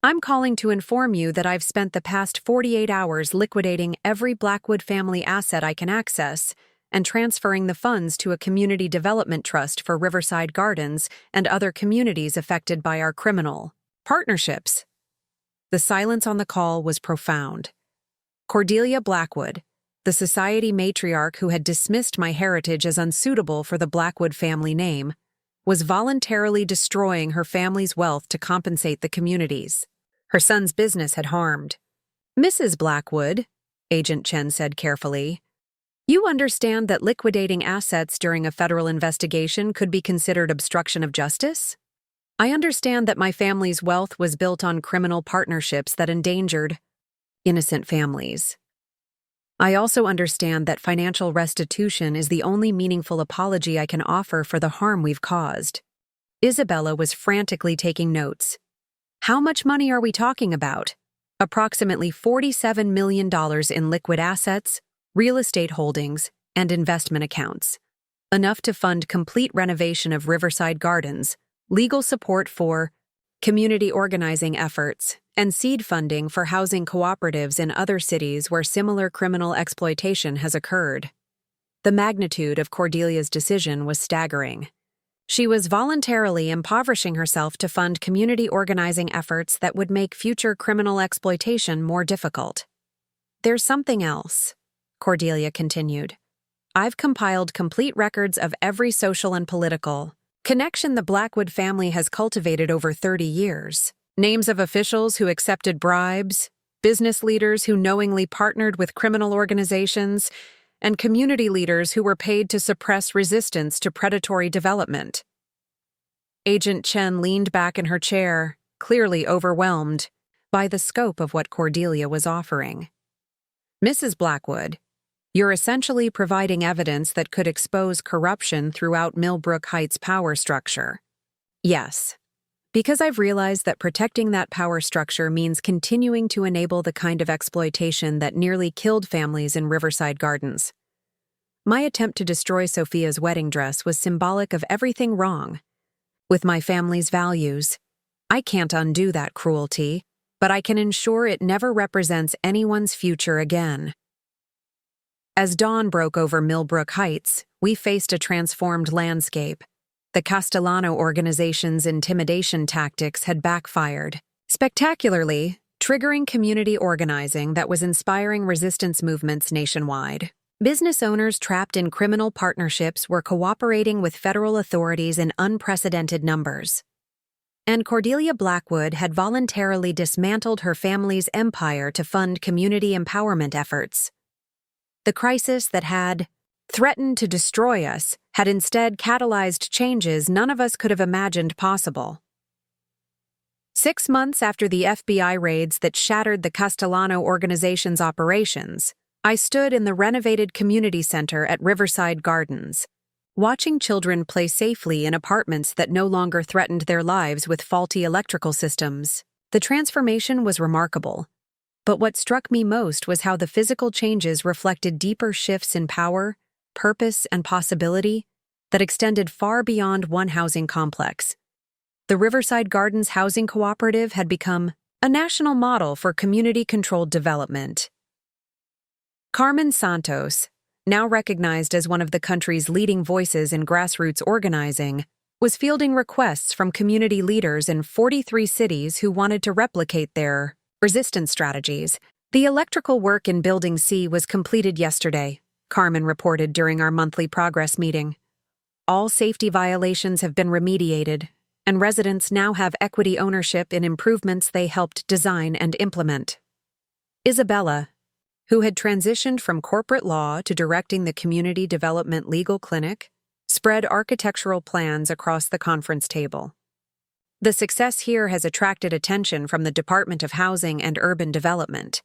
I'm calling to inform you that I've spent the past 48 hours liquidating every Blackwood family asset I can access and transferring the funds to a community development trust for Riverside Gardens and other communities affected by our criminal partnerships. The silence on the call was profound. Cordelia Blackwood, the society matriarch who had dismissed my heritage as unsuitable for the Blackwood family name, was voluntarily destroying her family's wealth to compensate the communities her son's business had harmed. Mrs. Blackwood, Agent Chen said carefully, you understand that liquidating assets during a federal investigation could be considered obstruction of justice? I understand that my family's wealth was built on criminal partnerships that endangered innocent families. I also understand that financial restitution is the only meaningful apology I can offer for the harm we've caused. Isabella was frantically taking notes. How much money are we talking about? Approximately $47 million in liquid assets, real estate holdings, and investment accounts. Enough to fund complete renovation of Riverside Gardens, legal support for community organizing efforts, and seed funding for housing cooperatives in other cities where similar criminal exploitation has occurred. The magnitude of Cordelia's decision was staggering. She was voluntarily impoverishing herself to fund community organizing efforts that would make future criminal exploitation more difficult. There's something else, Cordelia continued. I've compiled complete records of every social and political connection the Blackwood family has cultivated over 30 years. Names of officials who accepted bribes, business leaders who knowingly partnered with criminal organizations, and community leaders who were paid to suppress resistance to predatory development. Agent Chen leaned back in her chair, clearly overwhelmed by the scope of what Cordelia was offering. Mrs. Blackwood, you're essentially providing evidence that could expose corruption throughout Millbrook Heights' power structure. Yes, because I've realized that protecting that power structure means continuing to enable the kind of exploitation that nearly killed families in Riverside Gardens. My attempt to destroy Sophia's wedding dress was symbolic of everything wrong with my family's values. I can't undo that cruelty, but I can ensure it never represents anyone's future again. As dawn broke over Millbrook Heights, we faced a transformed landscape. The Castellano organization's intimidation tactics had backfired spectacularly, triggering community organizing that was inspiring resistance movements nationwide. Business owners trapped in criminal partnerships were cooperating with federal authorities in unprecedented numbers. And Cordelia Blackwood had voluntarily dismantled her family's empire to fund community empowerment efforts. The crisis that had threatened to destroy us had instead catalyzed changes none of us could have imagined possible. 6 months after the FBI raids that shattered the Castellano organization's operations, I stood in the renovated community center at Riverside Gardens, watching children play safely in apartments that no longer threatened their lives with faulty electrical systems. The transformation was remarkable, but what struck me most was how the physical changes reflected deeper shifts in power, purpose, and possibility that extended far beyond one housing complex. The Riverside Gardens Housing Cooperative had become a national model for community-controlled development. Carmen Santos, now recognized as one of the country's leading voices in grassroots organizing, was fielding requests from community leaders in 43 cities who wanted to replicate their resistance strategies. The electrical work in Building C was completed yesterday, Carmen reported during our monthly progress meeting. All safety violations have been remediated, and residents now have equity ownership in improvements they helped design and implement. Isabella, who had transitioned from corporate law to directing the Community Development Legal Clinic, spread architectural plans across the conference table. The success here has attracted attention from the Department of Housing and Urban Development.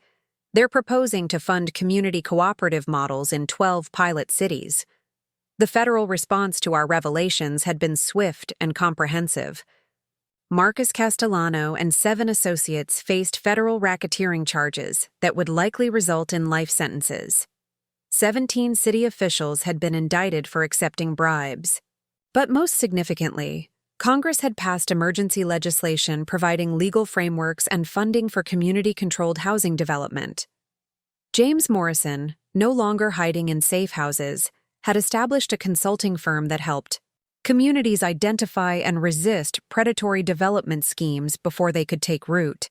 They're proposing to fund community cooperative models in 12 pilot cities. The federal response to our revelations had been swift and comprehensive. Marcus Castellano and 7 associates faced federal racketeering charges that would likely result in life sentences. 17 city officials had been indicted for accepting bribes. But most significantly, Congress had passed emergency legislation providing legal frameworks and funding for community-controlled housing development. James Morrison, no longer hiding in safe houses, had established a consulting firm that helped communities identify and resist predatory development schemes before they could take root.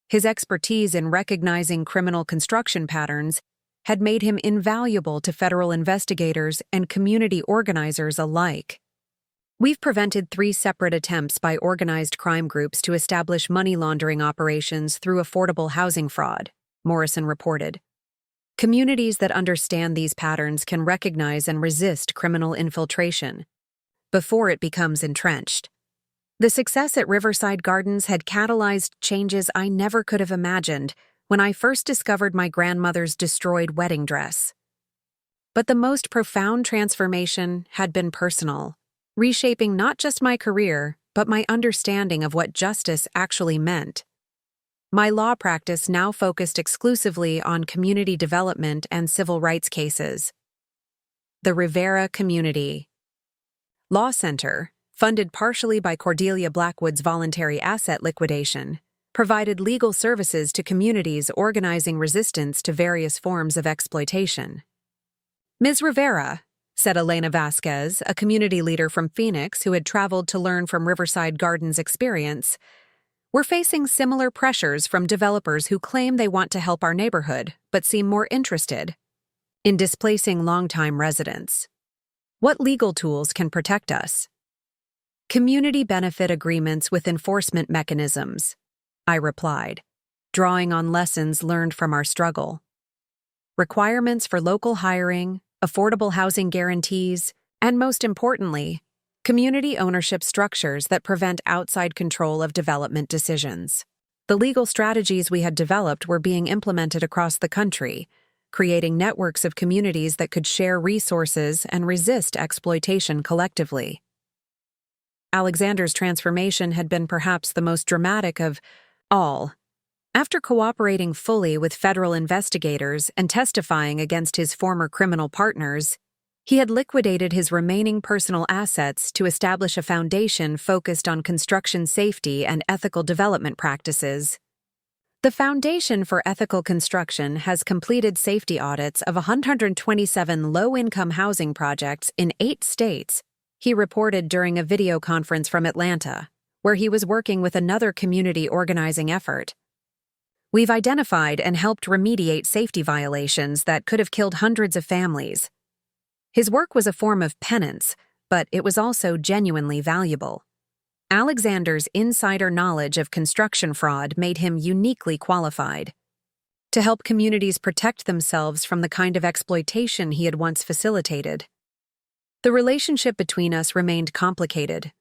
His expertise in recognizing criminal construction patterns had made him invaluable to federal investigators and community organizers alike. We've prevented 3 separate attempts by organized crime groups to establish money laundering operations through affordable housing fraud, Morrison reported. Communities that understand these patterns can recognize and resist criminal infiltration before it becomes entrenched. The success at Riverside Gardens had catalyzed changes I never could have imagined when I first discovered my grandmother's destroyed wedding dress. But the most profound transformation had been personal, reshaping not just my career, but my understanding of what justice actually meant. My law practice now focused exclusively on community development and civil rights cases. The Rivera Community Law Center, funded partially by Cordelia Blackwood's voluntary asset liquidation, provided legal services to communities organizing resistance to various forms of exploitation. Ms. Rivera, said Elena Vasquez, a community leader from Phoenix who had traveled to learn from Riverside Gardens' experience, we're facing similar pressures from developers who claim they want to help our neighborhood, but seem more interested in displacing longtime residents. What legal tools can protect us? Community benefit agreements with enforcement mechanisms, I replied, drawing on lessons learned from our struggle. Requirements for local hiring, affordable housing guarantees, and most importantly, community ownership structures that prevent outside control of development decisions. The legal strategies we had developed were being implemented across the country, creating networks of communities that could share resources and resist exploitation collectively. Alexander's transformation had been perhaps the most dramatic of all. After cooperating fully with federal investigators and testifying against his former criminal partners, he had liquidated his remaining personal assets to establish a foundation focused on construction safety and ethical development practices. The Foundation for Ethical Construction has completed safety audits of 127 low-income housing projects in 8 states, he reported during a video conference from Atlanta, where he was working with another community organizing effort. We've identified and helped remediate safety violations that could have killed hundreds of families. His work was a form of penance, but it was also genuinely valuable. Alexander's insider knowledge of construction fraud made him uniquely qualified to help communities protect themselves from the kind of exploitation he had once facilitated. The relationship between us remained complicated.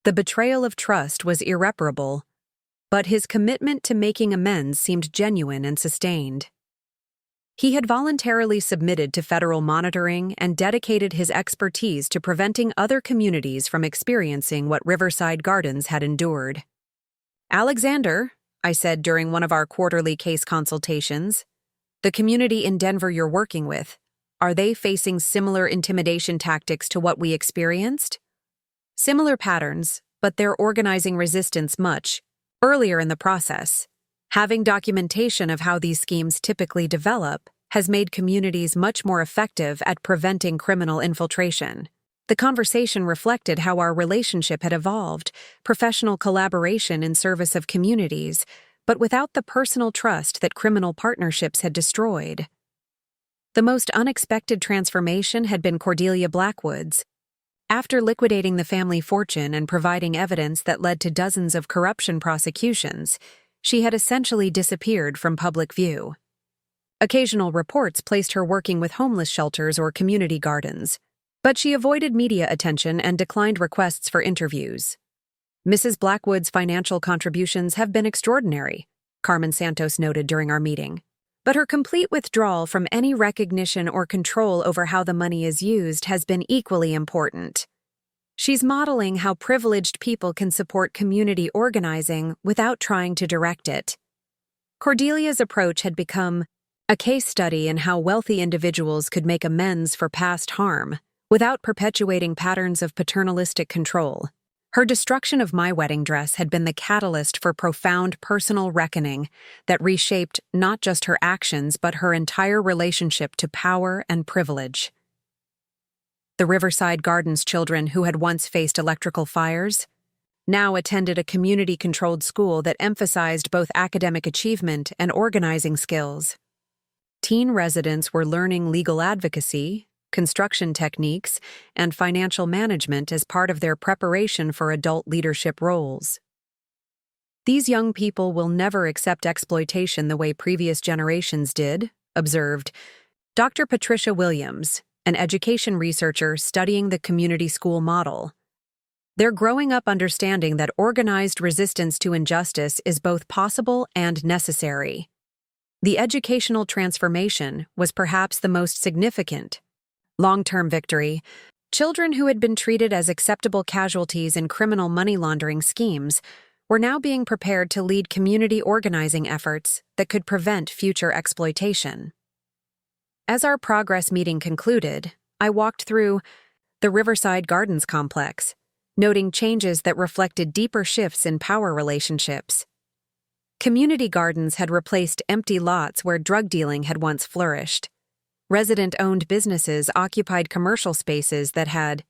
The betrayal of trust was irreparable, but his commitment to making amends seemed genuine and sustained. He had voluntarily submitted to federal monitoring and dedicated his expertise to preventing other communities from experiencing what Riverside Gardens had endured. "Alexander," I said during one of our quarterly case consultations, "the community in Denver you're working with, are they facing similar intimidation tactics to what we experienced?" "Similar patterns, but they're organizing resistance much earlier in the process. Having documentation of how these schemes typically develop has made communities much more effective at preventing criminal infiltration." The conversation reflected how our relationship had evolved, professional collaboration in service of communities, but without the personal trust that criminal partnerships had destroyed. The most unexpected transformation had been Cordelia Blackwood's. After liquidating the family fortune and providing evidence that led to dozens of corruption prosecutions, she had essentially disappeared from public view. Occasional reports placed her working with homeless shelters or community gardens, but she avoided media attention and declined requests for interviews. "Mrs. Blackwood's financial contributions have been extraordinary," Carmen Santos noted during our meeting. "But her complete withdrawal from any recognition or control over how the money is used has been equally important. She's modeling how privileged people can support community organizing without trying to direct it." Cordelia's approach had become a case study in how wealthy individuals could make amends for past harm without perpetuating patterns of paternalistic control. Her destruction of my wedding dress had been the catalyst for profound personal reckoning that reshaped not just her actions but her entire relationship to power and privilege. The Riverside Gardens children who had once faced electrical fires now attended a community-controlled school that emphasized both academic achievement and organizing skills. Teen residents were learning legal advocacy, construction techniques, and financial management as part of their preparation for adult leadership roles. "These young people will never accept exploitation the way previous generations did," observed Dr. Patricia Williams, an education researcher studying the community school model. "They're growing up understanding that organized resistance to injustice is both possible and necessary." The educational transformation was perhaps the most significant. Long-term victory. Children who had been treated as acceptable casualties in criminal money laundering schemes were now being prepared to lead community organizing efforts that could prevent future exploitation. As our progress meeting concluded, I walked through the Riverside Gardens complex, noting changes that reflected deeper shifts in power relationships. Community gardens had replaced empty lots where drug dealing had once flourished. Resident-owned businesses occupied commercial spaces that had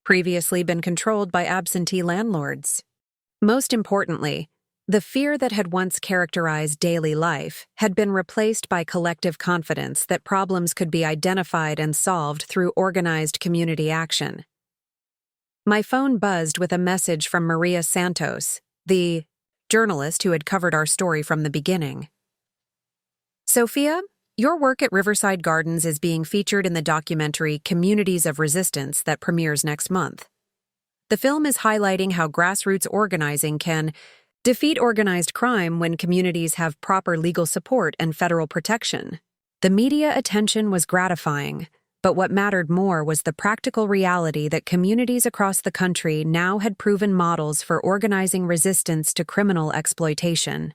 previously been controlled by absentee landlords. Most importantly, the fear that had once characterized daily life had been replaced by collective confidence that problems could be identified and solved through organized community action. My phone buzzed with a message from Maria Santos, the journalist who had covered our story from the beginning. "Sophia, your work at Riverside Gardens is being featured in the documentary Communities of Resistance that premieres next month. The film is highlighting how grassroots organizing can defeat organized crime when communities have proper legal support and federal protection. The media attention was gratifying, but what mattered more was the practical reality that communities across the country now had proven models for organizing resistance to criminal exploitation.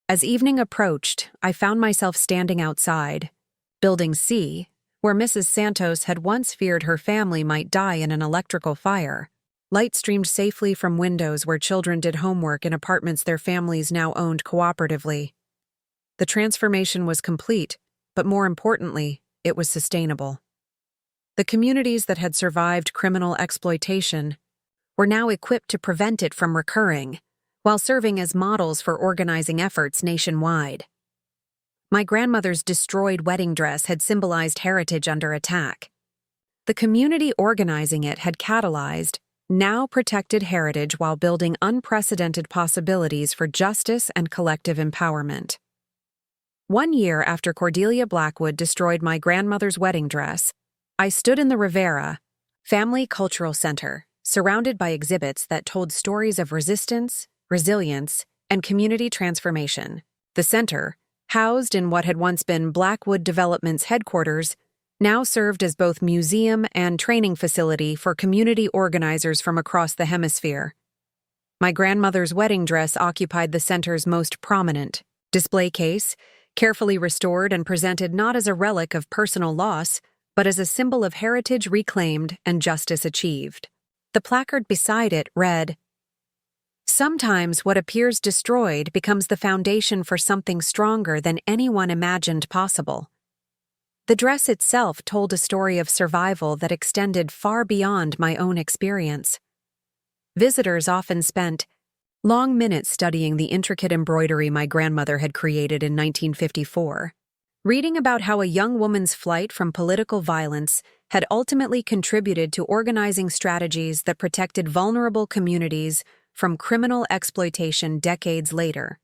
As evening approached, I found myself standing outside, Building C, where Mrs. Santos had once feared her family might die in an electrical fire. Light streamed safely from windows where children did homework in apartments their families now owned cooperatively. The transformation was complete, but more importantly, it was sustainable. The communities that had survived criminal exploitation were now equipped to prevent it from recurring, while serving as models for organizing efforts nationwide. My grandmother's destroyed wedding dress had symbolized heritage under attack. The community organizing it had catalyzed, now protected heritage while building unprecedented possibilities for justice and collective empowerment. 1 year after Cordelia Blackwood destroyed my grandmother's wedding dress, I stood in the Rivera Family Cultural Center, surrounded by exhibits that told stories of resistance, resilience, and community transformation. The center, housed in what had once been Blackwood Development's headquarters, now served as both museum and training facility for community organizers from across the hemisphere. My grandmother's wedding dress occupied the center's most prominent display case, carefully restored and presented not as a relic of personal loss, but as a symbol of heritage reclaimed and justice achieved. The placard beside it read, "Sometimes what appears destroyed becomes the foundation for something stronger than anyone imagined possible." The dress itself told a story of survival that extended far beyond my own experience. Visitors often spent long minutes studying the intricate embroidery my grandmother had created in 1954, reading about how a young woman's flight from political violence had ultimately contributed to organizing strategies that protected vulnerable communities from criminal exploitation decades later.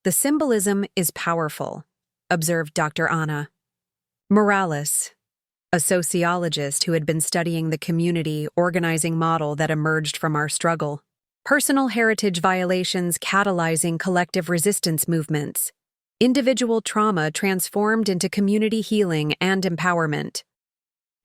"The symbolism is powerful," observed Dr. Ana Morales, a sociologist who had been studying the community organizing model that emerged from our struggle. Personal heritage violations catalyzing collective resistance movements. Individual trauma transformed into community healing and empowerment.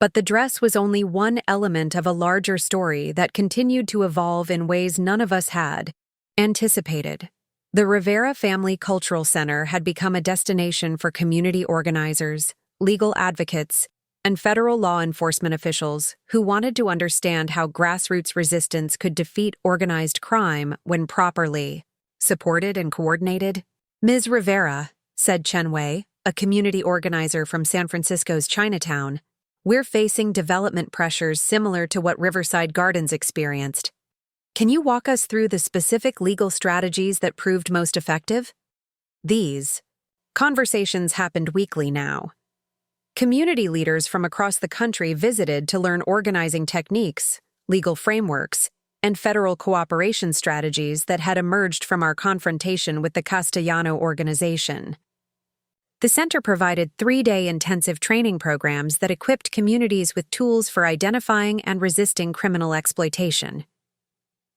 But the dress was only one element of a larger story that continued to evolve in ways none of us had anticipated. The Rivera Family Cultural Center had become a destination for community organizers, legal advocates, and federal law enforcement officials who wanted to understand how grassroots resistance could defeat organized crime when properly supported and coordinated. "Ms. Rivera," said Chen Wei, a community organizer from San Francisco's Chinatown, "we're facing development pressures similar to what Riverside Gardens experienced. Can you walk us through the specific legal strategies that proved most effective?" These conversations happened weekly now. Community leaders from across the country visited to learn organizing techniques, legal frameworks, and federal cooperation strategies that had emerged from our confrontation with the Castellano organization. The center provided 3-day intensive training programs that equipped communities with tools for identifying and resisting criminal exploitation.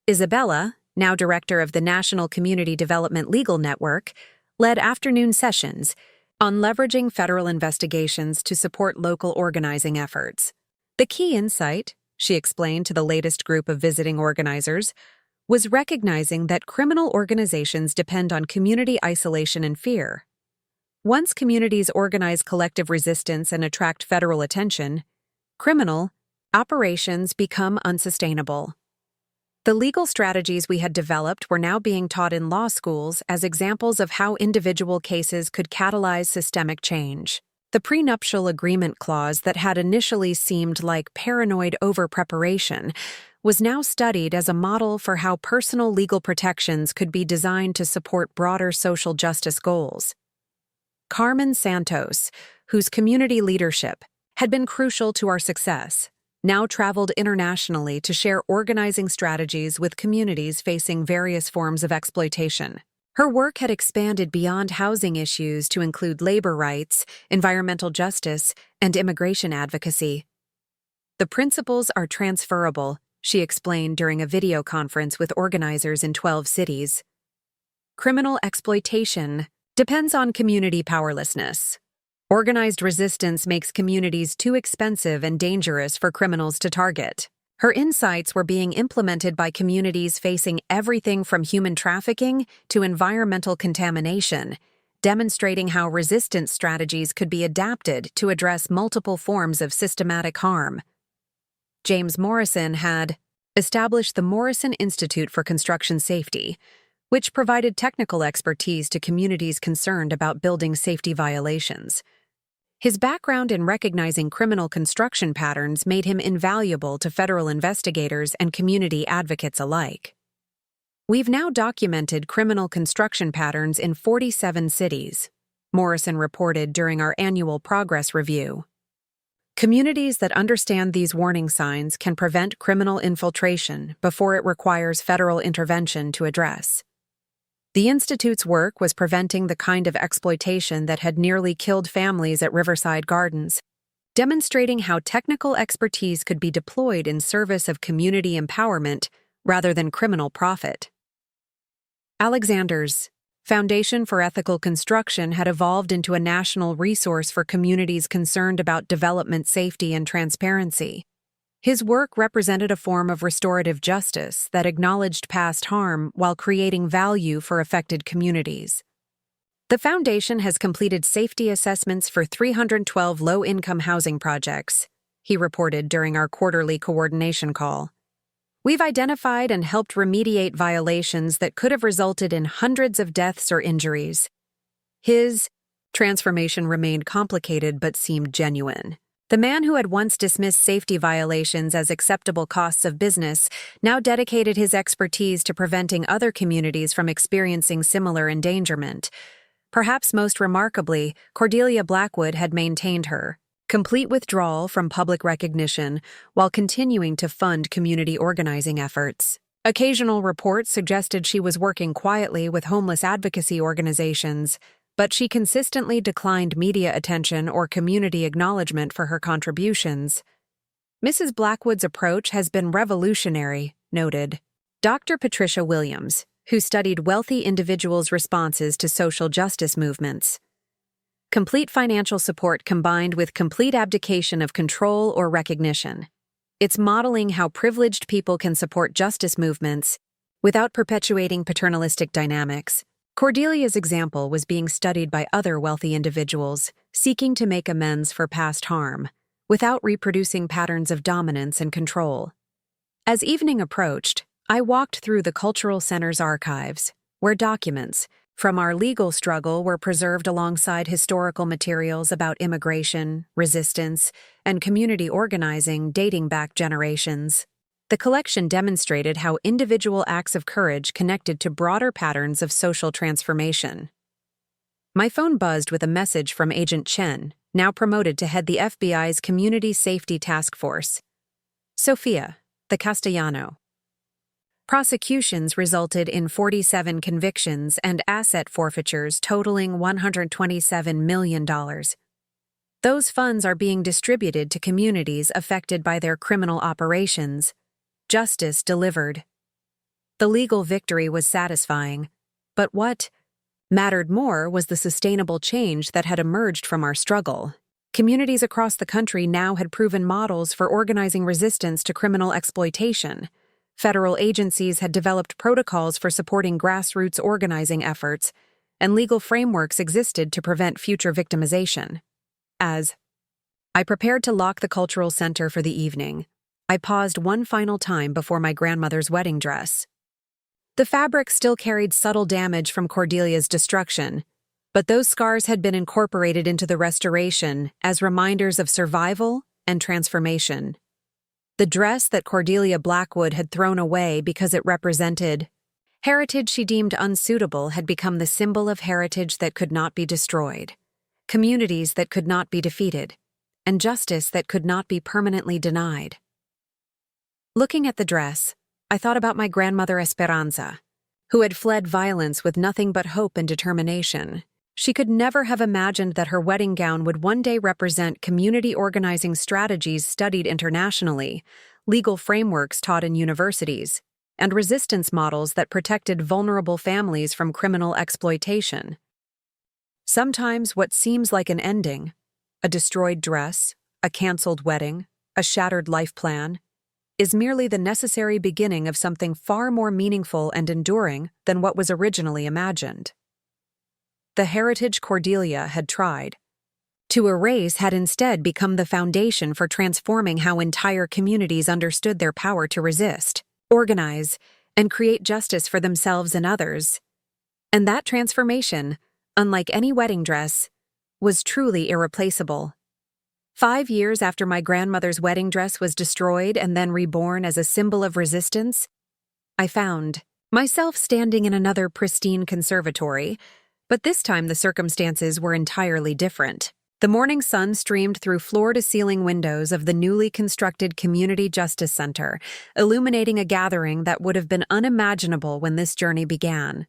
Isabella, now director of the National Community Development Legal Network, led afternoon sessions on leveraging federal investigations to support local organizing efforts. "The key insight," she explained to the latest group of visiting organizers, "was recognizing that criminal organizations depend on community isolation and fear. Once communities organize collective resistance and attract federal attention, criminal operations become unsustainable." The legal strategies we had developed were now being taught in law schools as examples of how individual cases could catalyze systemic change. The prenuptial agreement clause that had initially seemed like paranoid over-preparation was now studied as a model for how personal legal protections could be designed to support broader social justice goals. Carmen Santos, whose community leadership had been crucial to our success, now traveled internationally to share organizing strategies with communities facing various forms of exploitation. Her work had expanded beyond housing issues to include labor rights, environmental justice, and immigration advocacy. "The principles are transferable," she explained during a video conference with organizers in 12 cities. "Criminal exploitation depends on community powerlessness. Organized resistance makes communities too expensive and dangerous for criminals to target. Her insights were being implemented by communities facing everything from human trafficking to environmental contamination, demonstrating how resistance strategies could be adapted to address multiple forms of systematic harm. James Morrison had established the Morrison Institute for Construction Safety, which provided technical expertise to communities concerned about building safety violations. His background in recognizing criminal construction patterns made him invaluable to federal investigators and community advocates alike. We've now documented criminal construction patterns in 47 cities, Morrison reported during our annual progress review. Communities that understand these warning signs can prevent criminal infiltration before it requires federal intervention to address. The Institute's work was preventing the kind of exploitation that had nearly killed families at Riverside Gardens, demonstrating how technical expertise could be deployed in service of community empowerment rather than criminal profit. Alexander's Foundation for Ethical Construction had evolved into a national resource for communities concerned about development safety and transparency. His work represented a form of restorative justice that acknowledged past harm while creating value for affected communities. The foundation has completed safety assessments for 312 low-income housing projects, he reported during our quarterly coordination call. We've identified and helped remediate violations that could have resulted in hundreds of deaths or injuries. His transformation remained complicated but seemed genuine. The man who had once dismissed safety violations as acceptable costs of business now dedicated his expertise to preventing other communities from experiencing similar endangerment. Perhaps most remarkably, Cordelia Blackwood had maintained her complete withdrawal from public recognition while continuing to fund community organizing efforts. Occasional reports suggested she was working quietly with homeless advocacy organizations, but she consistently declined media attention or community acknowledgement for her contributions. Mrs. Blackwood's approach has been revolutionary, noted Dr. Patricia Williams, who studied wealthy individuals' responses to social justice movements. Complete financial support combined with complete abdication of control or recognition. It's modeling how privileged people can support justice movements without perpetuating paternalistic dynamics. Cordelia's example was being studied by other wealthy individuals seeking to make amends for past harm, without reproducing patterns of dominance and control. As evening approached, I walked through the Cultural Center's archives, where documents from our legal struggle were preserved alongside historical materials about immigration, resistance, and community organizing dating back generations. The collection demonstrated how individual acts of courage connected to broader patterns of social transformation. My phone buzzed with a message from Agent Chen, now promoted to head the FBI's Community Safety Task Force. Sophia, the Castellano. Prosecutions resulted in 47 convictions and asset forfeitures totaling $127 million. Those funds are being distributed to communities affected by their criminal operations. Justice delivered. The legal victory was satisfying, but what mattered more was the sustainable change that had emerged from our struggle. Communities across the country now had proven models for organizing resistance to criminal exploitation. Federal agencies had developed protocols for supporting grassroots organizing efforts, and legal frameworks existed to prevent future victimization. As I prepared to lock the Cultural Center for the evening, I paused one final time before my grandmother's wedding dress. The fabric still carried subtle damage from Cordelia's destruction, but those scars had been incorporated into the restoration as reminders of survival and transformation. The dress that Cordelia Blackwood had thrown away because it represented heritage she deemed unsuitable had become the symbol of heritage that could not be destroyed, communities that could not be defeated, and justice that could not be permanently denied. Looking at the dress, I thought about my grandmother Esperanza, who had fled violence with nothing but hope and determination. She could never have imagined that her wedding gown would one day represent community organizing strategies studied internationally, legal frameworks taught in universities, and resistance models that protected vulnerable families from criminal exploitation. Sometimes what seems like an ending a destroyed dress, a canceled wedding, a shattered life plan, is merely the necessary beginning of something far more meaningful and enduring than what was originally imagined. The heritage Cordelia had tried to erase had instead become the foundation for transforming how entire communities understood their power to resist, organize, and create justice for themselves and others. And that transformation, unlike any wedding dress, was truly irreplaceable. 5 years after my grandmother's wedding dress was destroyed and then reborn as a symbol of resistance, I found myself standing in another pristine conservatory, but this time the circumstances were entirely different. The morning sun streamed through floor-to-ceiling windows of the newly constructed Community Justice Center, illuminating a gathering that would have been unimaginable when this journey began.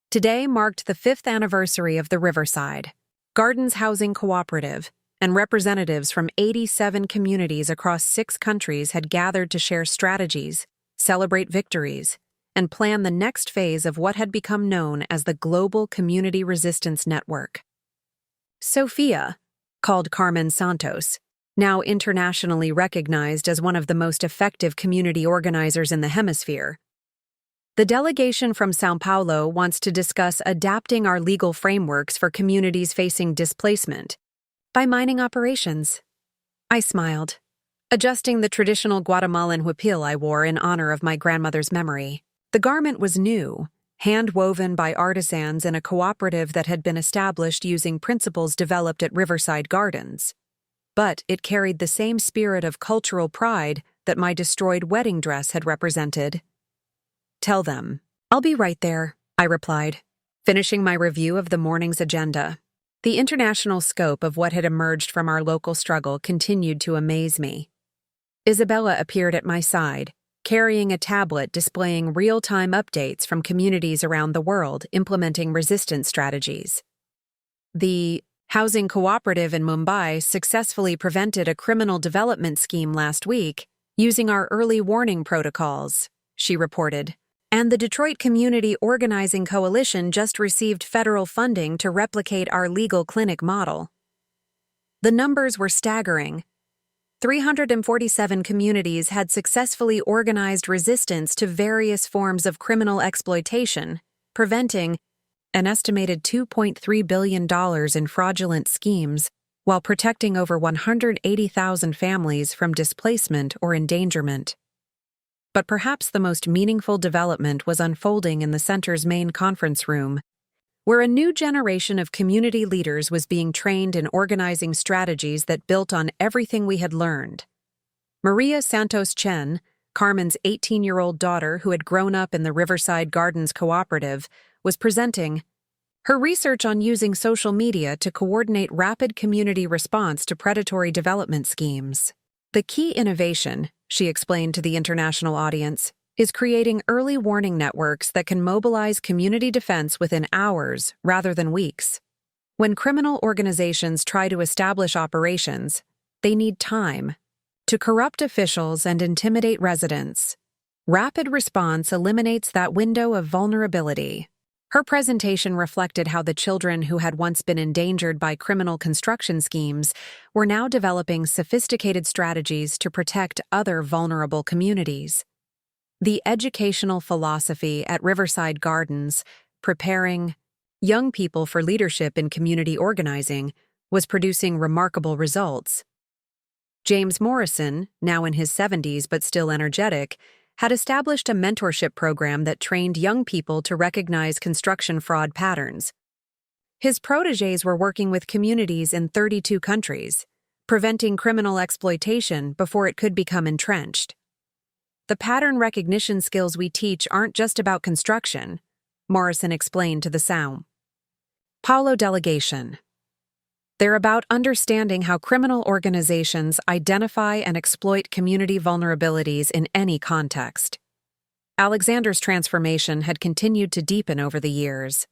Today marked the 5th anniversary of the Riverside Gardens Housing Cooperative, and representatives from 87 communities across 6 countries had gathered to share strategies, celebrate victories, and plan the next phase of what had become known as the Global Community Resistance Network. Sophia, called Carmen Santos, now internationally recognized as one of the most effective community organizers in the hemisphere. The delegation from São Paulo wants to discuss adapting our legal frameworks for communities facing displacement by mining operations. I smiled, adjusting the traditional Guatemalan huipil I wore in honor of my grandmother's memory. The garment was new, hand-woven by artisans in a cooperative that had been established using principles developed at Riverside Gardens. But it carried the same spirit of cultural pride that my destroyed wedding dress had represented. "Tell them. I'll be right there," I replied, finishing my review of the morning's agenda. The international scope of what had emerged from our local struggle continued to amaze me. Isabella appeared at my side, carrying a tablet displaying real-time updates from communities around the world implementing resistance strategies. The housing cooperative in Mumbai successfully prevented a criminal development scheme last week using our early warning protocols, she reported. And the Detroit Community Organizing Coalition just received federal funding to replicate our legal clinic model. The numbers were staggering. 347 communities had successfully organized resistance to various forms of criminal exploitation, preventing an estimated $2.3 billion in fraudulent schemes, while protecting over 180,000 families from displacement or endangerment. But perhaps the most meaningful development was unfolding in the center's main conference room, where a new generation of community leaders was being trained in organizing strategies that built on everything we had learned. Maria Santos Chen, Carmen's 18-year-old daughter who had grown up in the Riverside Gardens Cooperative, was presenting her research on using social media to coordinate rapid community response to predatory development schemes. The key innovation, she explained to the international audience, is creating early warning networks that can mobilize community defense within hours rather than weeks. When criminal organizations try to establish operations, they need time to corrupt officials and intimidate residents. Rapid response eliminates that window of vulnerability. Her presentation reflected how the children who had once been endangered by criminal construction schemes were now developing sophisticated strategies to protect other vulnerable communities. The educational philosophy at Riverside Gardens, preparing young people for leadership in community organizing, was producing remarkable results. James Morrison, now in his 70s but still energetic, had established a mentorship program that trained young people to recognize construction fraud patterns. His protégés were working with communities in 32 countries, preventing criminal exploitation before it could become entrenched. The pattern recognition skills we teach aren't just about construction, Morrison explained to the São Paulo delegation. They're about understanding how criminal organizations identify and exploit community vulnerabilities in any context. Alexander's transformation had continued to deepen over the years.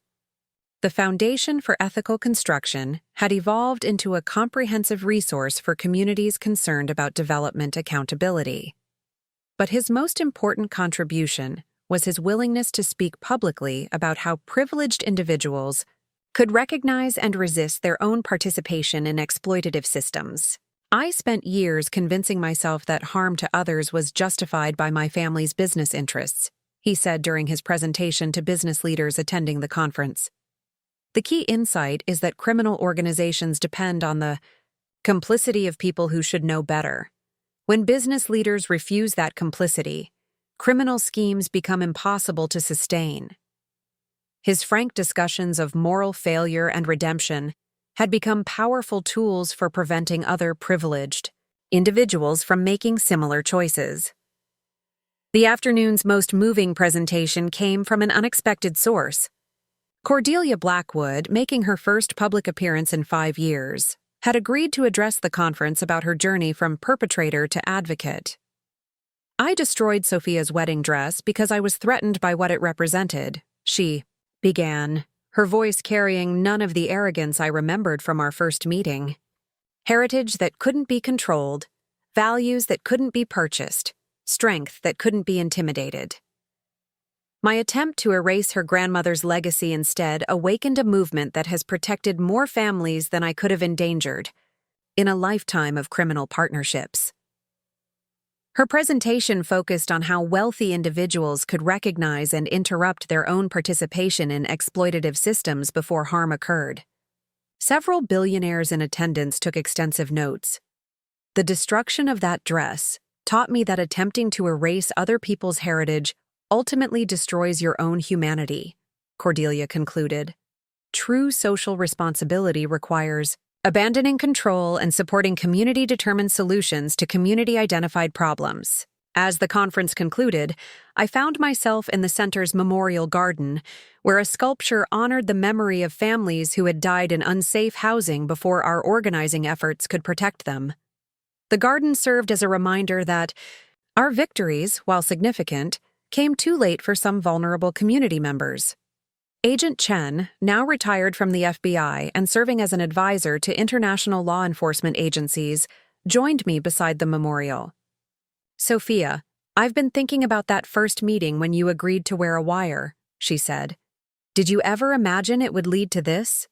The Foundation for Ethical Construction had evolved into a comprehensive resource for communities concerned about development accountability. But his most important contribution was his willingness to speak publicly about how privileged individuals could recognize and resist their own participation in exploitative systems. I spent years convincing myself that harm to others was justified by my family's business interests, he said during his presentation to business leaders attending the conference. The key insight is that criminal organizations depend on the complicity of people who should know better. When business leaders refuse that complicity, criminal schemes become impossible to sustain. His frank discussions of moral failure and redemption had become powerful tools for preventing other privileged individuals from making similar choices. The afternoon's most moving presentation came from an unexpected source. Cordelia Blackwood, making her first public appearance in 5 years, had agreed to address the conference about her journey from perpetrator to advocate. "I destroyed Sophia's wedding dress because I was threatened by what it represented," she began, her voice carrying none of the arrogance I remembered from our first meeting. "Heritage that couldn't be controlled, values that couldn't be purchased, strength that couldn't be intimidated." My attempt to erase her grandmother's legacy instead awakened a movement that has protected more families than I could have endangered in a lifetime of criminal partnerships. Her presentation focused on how wealthy individuals could recognize and interrupt their own participation in exploitative systems before harm occurred. Several billionaires in attendance took extensive notes. "The destruction of that dress taught me that attempting to erase other people's heritage ultimately destroys your own humanity," Cordelia concluded. "True social responsibility requires abandoning control and supporting community-determined solutions to community-identified problems." As the conference concluded, I found myself in the center's memorial garden, where a sculpture honored the memory of families who had died in unsafe housing before our organizing efforts could protect them. The garden served as a reminder that our victories, while significant, came too late for some vulnerable community members. Agent Chen, now retired from the FBI and serving as an advisor to international law enforcement agencies, joined me beside the memorial. "Sophia, I've been thinking about that first meeting when you agreed to wear a wire," she said. "Did you ever imagine it would lead to this?"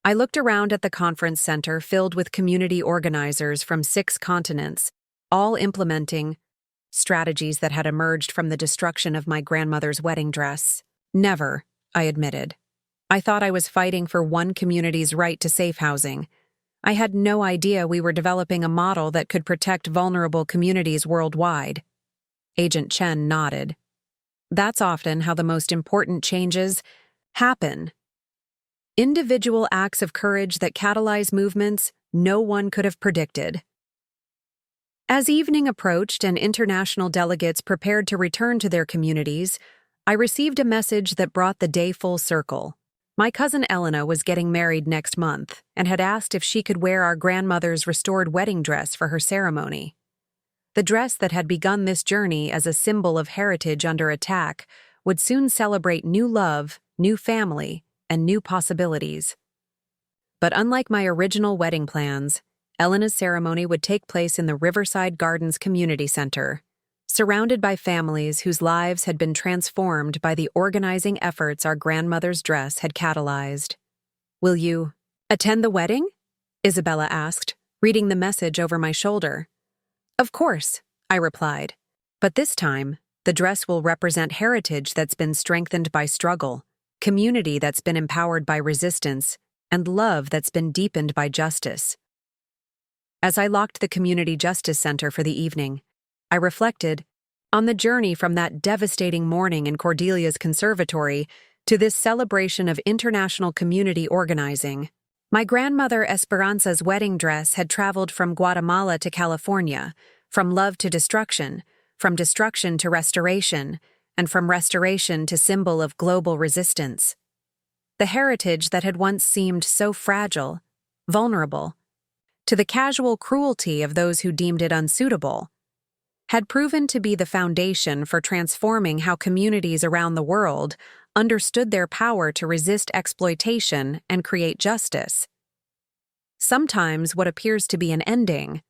I looked around at the conference center filled with community organizers from 6 continents, all implementing strategies that had emerged from the destruction of my grandmother's wedding dress. "Never," I admitted. "I thought I was fighting for one community's right to safe housing. I had no idea we were developing a model that could protect vulnerable communities worldwide." Agent Chen nodded. "That's often how the most important changes happen. Individual acts of courage that catalyze movements no one could have predicted." As evening approached and international delegates prepared to return to their communities, I received a message that brought the day full circle. My cousin Elena was getting married next month and had asked if she could wear our grandmother's restored wedding dress for her ceremony. The dress that had begun this journey as a symbol of heritage under attack would soon celebrate new love, new family, and new possibilities. But unlike my original wedding plans, Elena's ceremony would take place in the Riverside Gardens Community Center, surrounded by families whose lives had been transformed by the organizing efforts our grandmother's dress had catalyzed. "Will you attend the wedding?" Isabella asked, reading the message over my shoulder. "Of course," I replied. "But this time, the dress will represent heritage that's been strengthened by struggle, community that's been empowered by resistance, and love that's been deepened by justice." As I locked the Community Justice Center for the evening, I reflected on the journey from that devastating morning in Cordelia's conservatory to this celebration of international community organizing. My grandmother Esperanza's wedding dress had traveled from Guatemala to California, from love to destruction, from destruction to restoration, and from restoration to symbol of global resistance. The heritage that had once seemed so fragile, vulnerable, to the casual cruelty of those who deemed it unsuitable, had proven to be the foundation for transforming how communities around the world understood their power to resist exploitation and create justice. Sometimes what appears to be an ending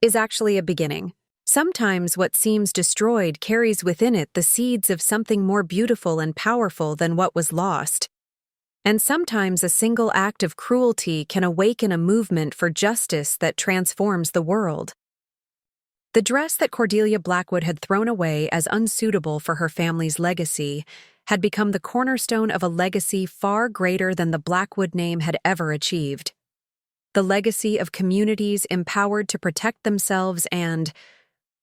is actually a beginning. Sometimes what seems destroyed carries within it the seeds of something more beautiful and powerful than what was lost. And sometimes a single act of cruelty can awaken a movement for justice that transforms the world. The dress that Cordelia Blackwood had thrown away as unsuitable for her family's legacy had become the cornerstone of a legacy far greater than the Blackwood name had ever achieved. The legacy of communities empowered to protect themselves and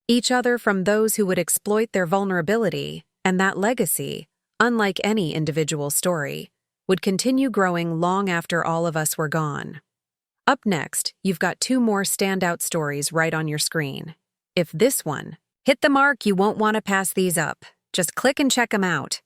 each other from those who would exploit their vulnerability, and that legacy, unlike any individual story, would continue growing long after all of us were gone. Up next, you've got two more standout stories right on your screen. If this one hit the mark, you won't want to pass these up. Just click and check them out.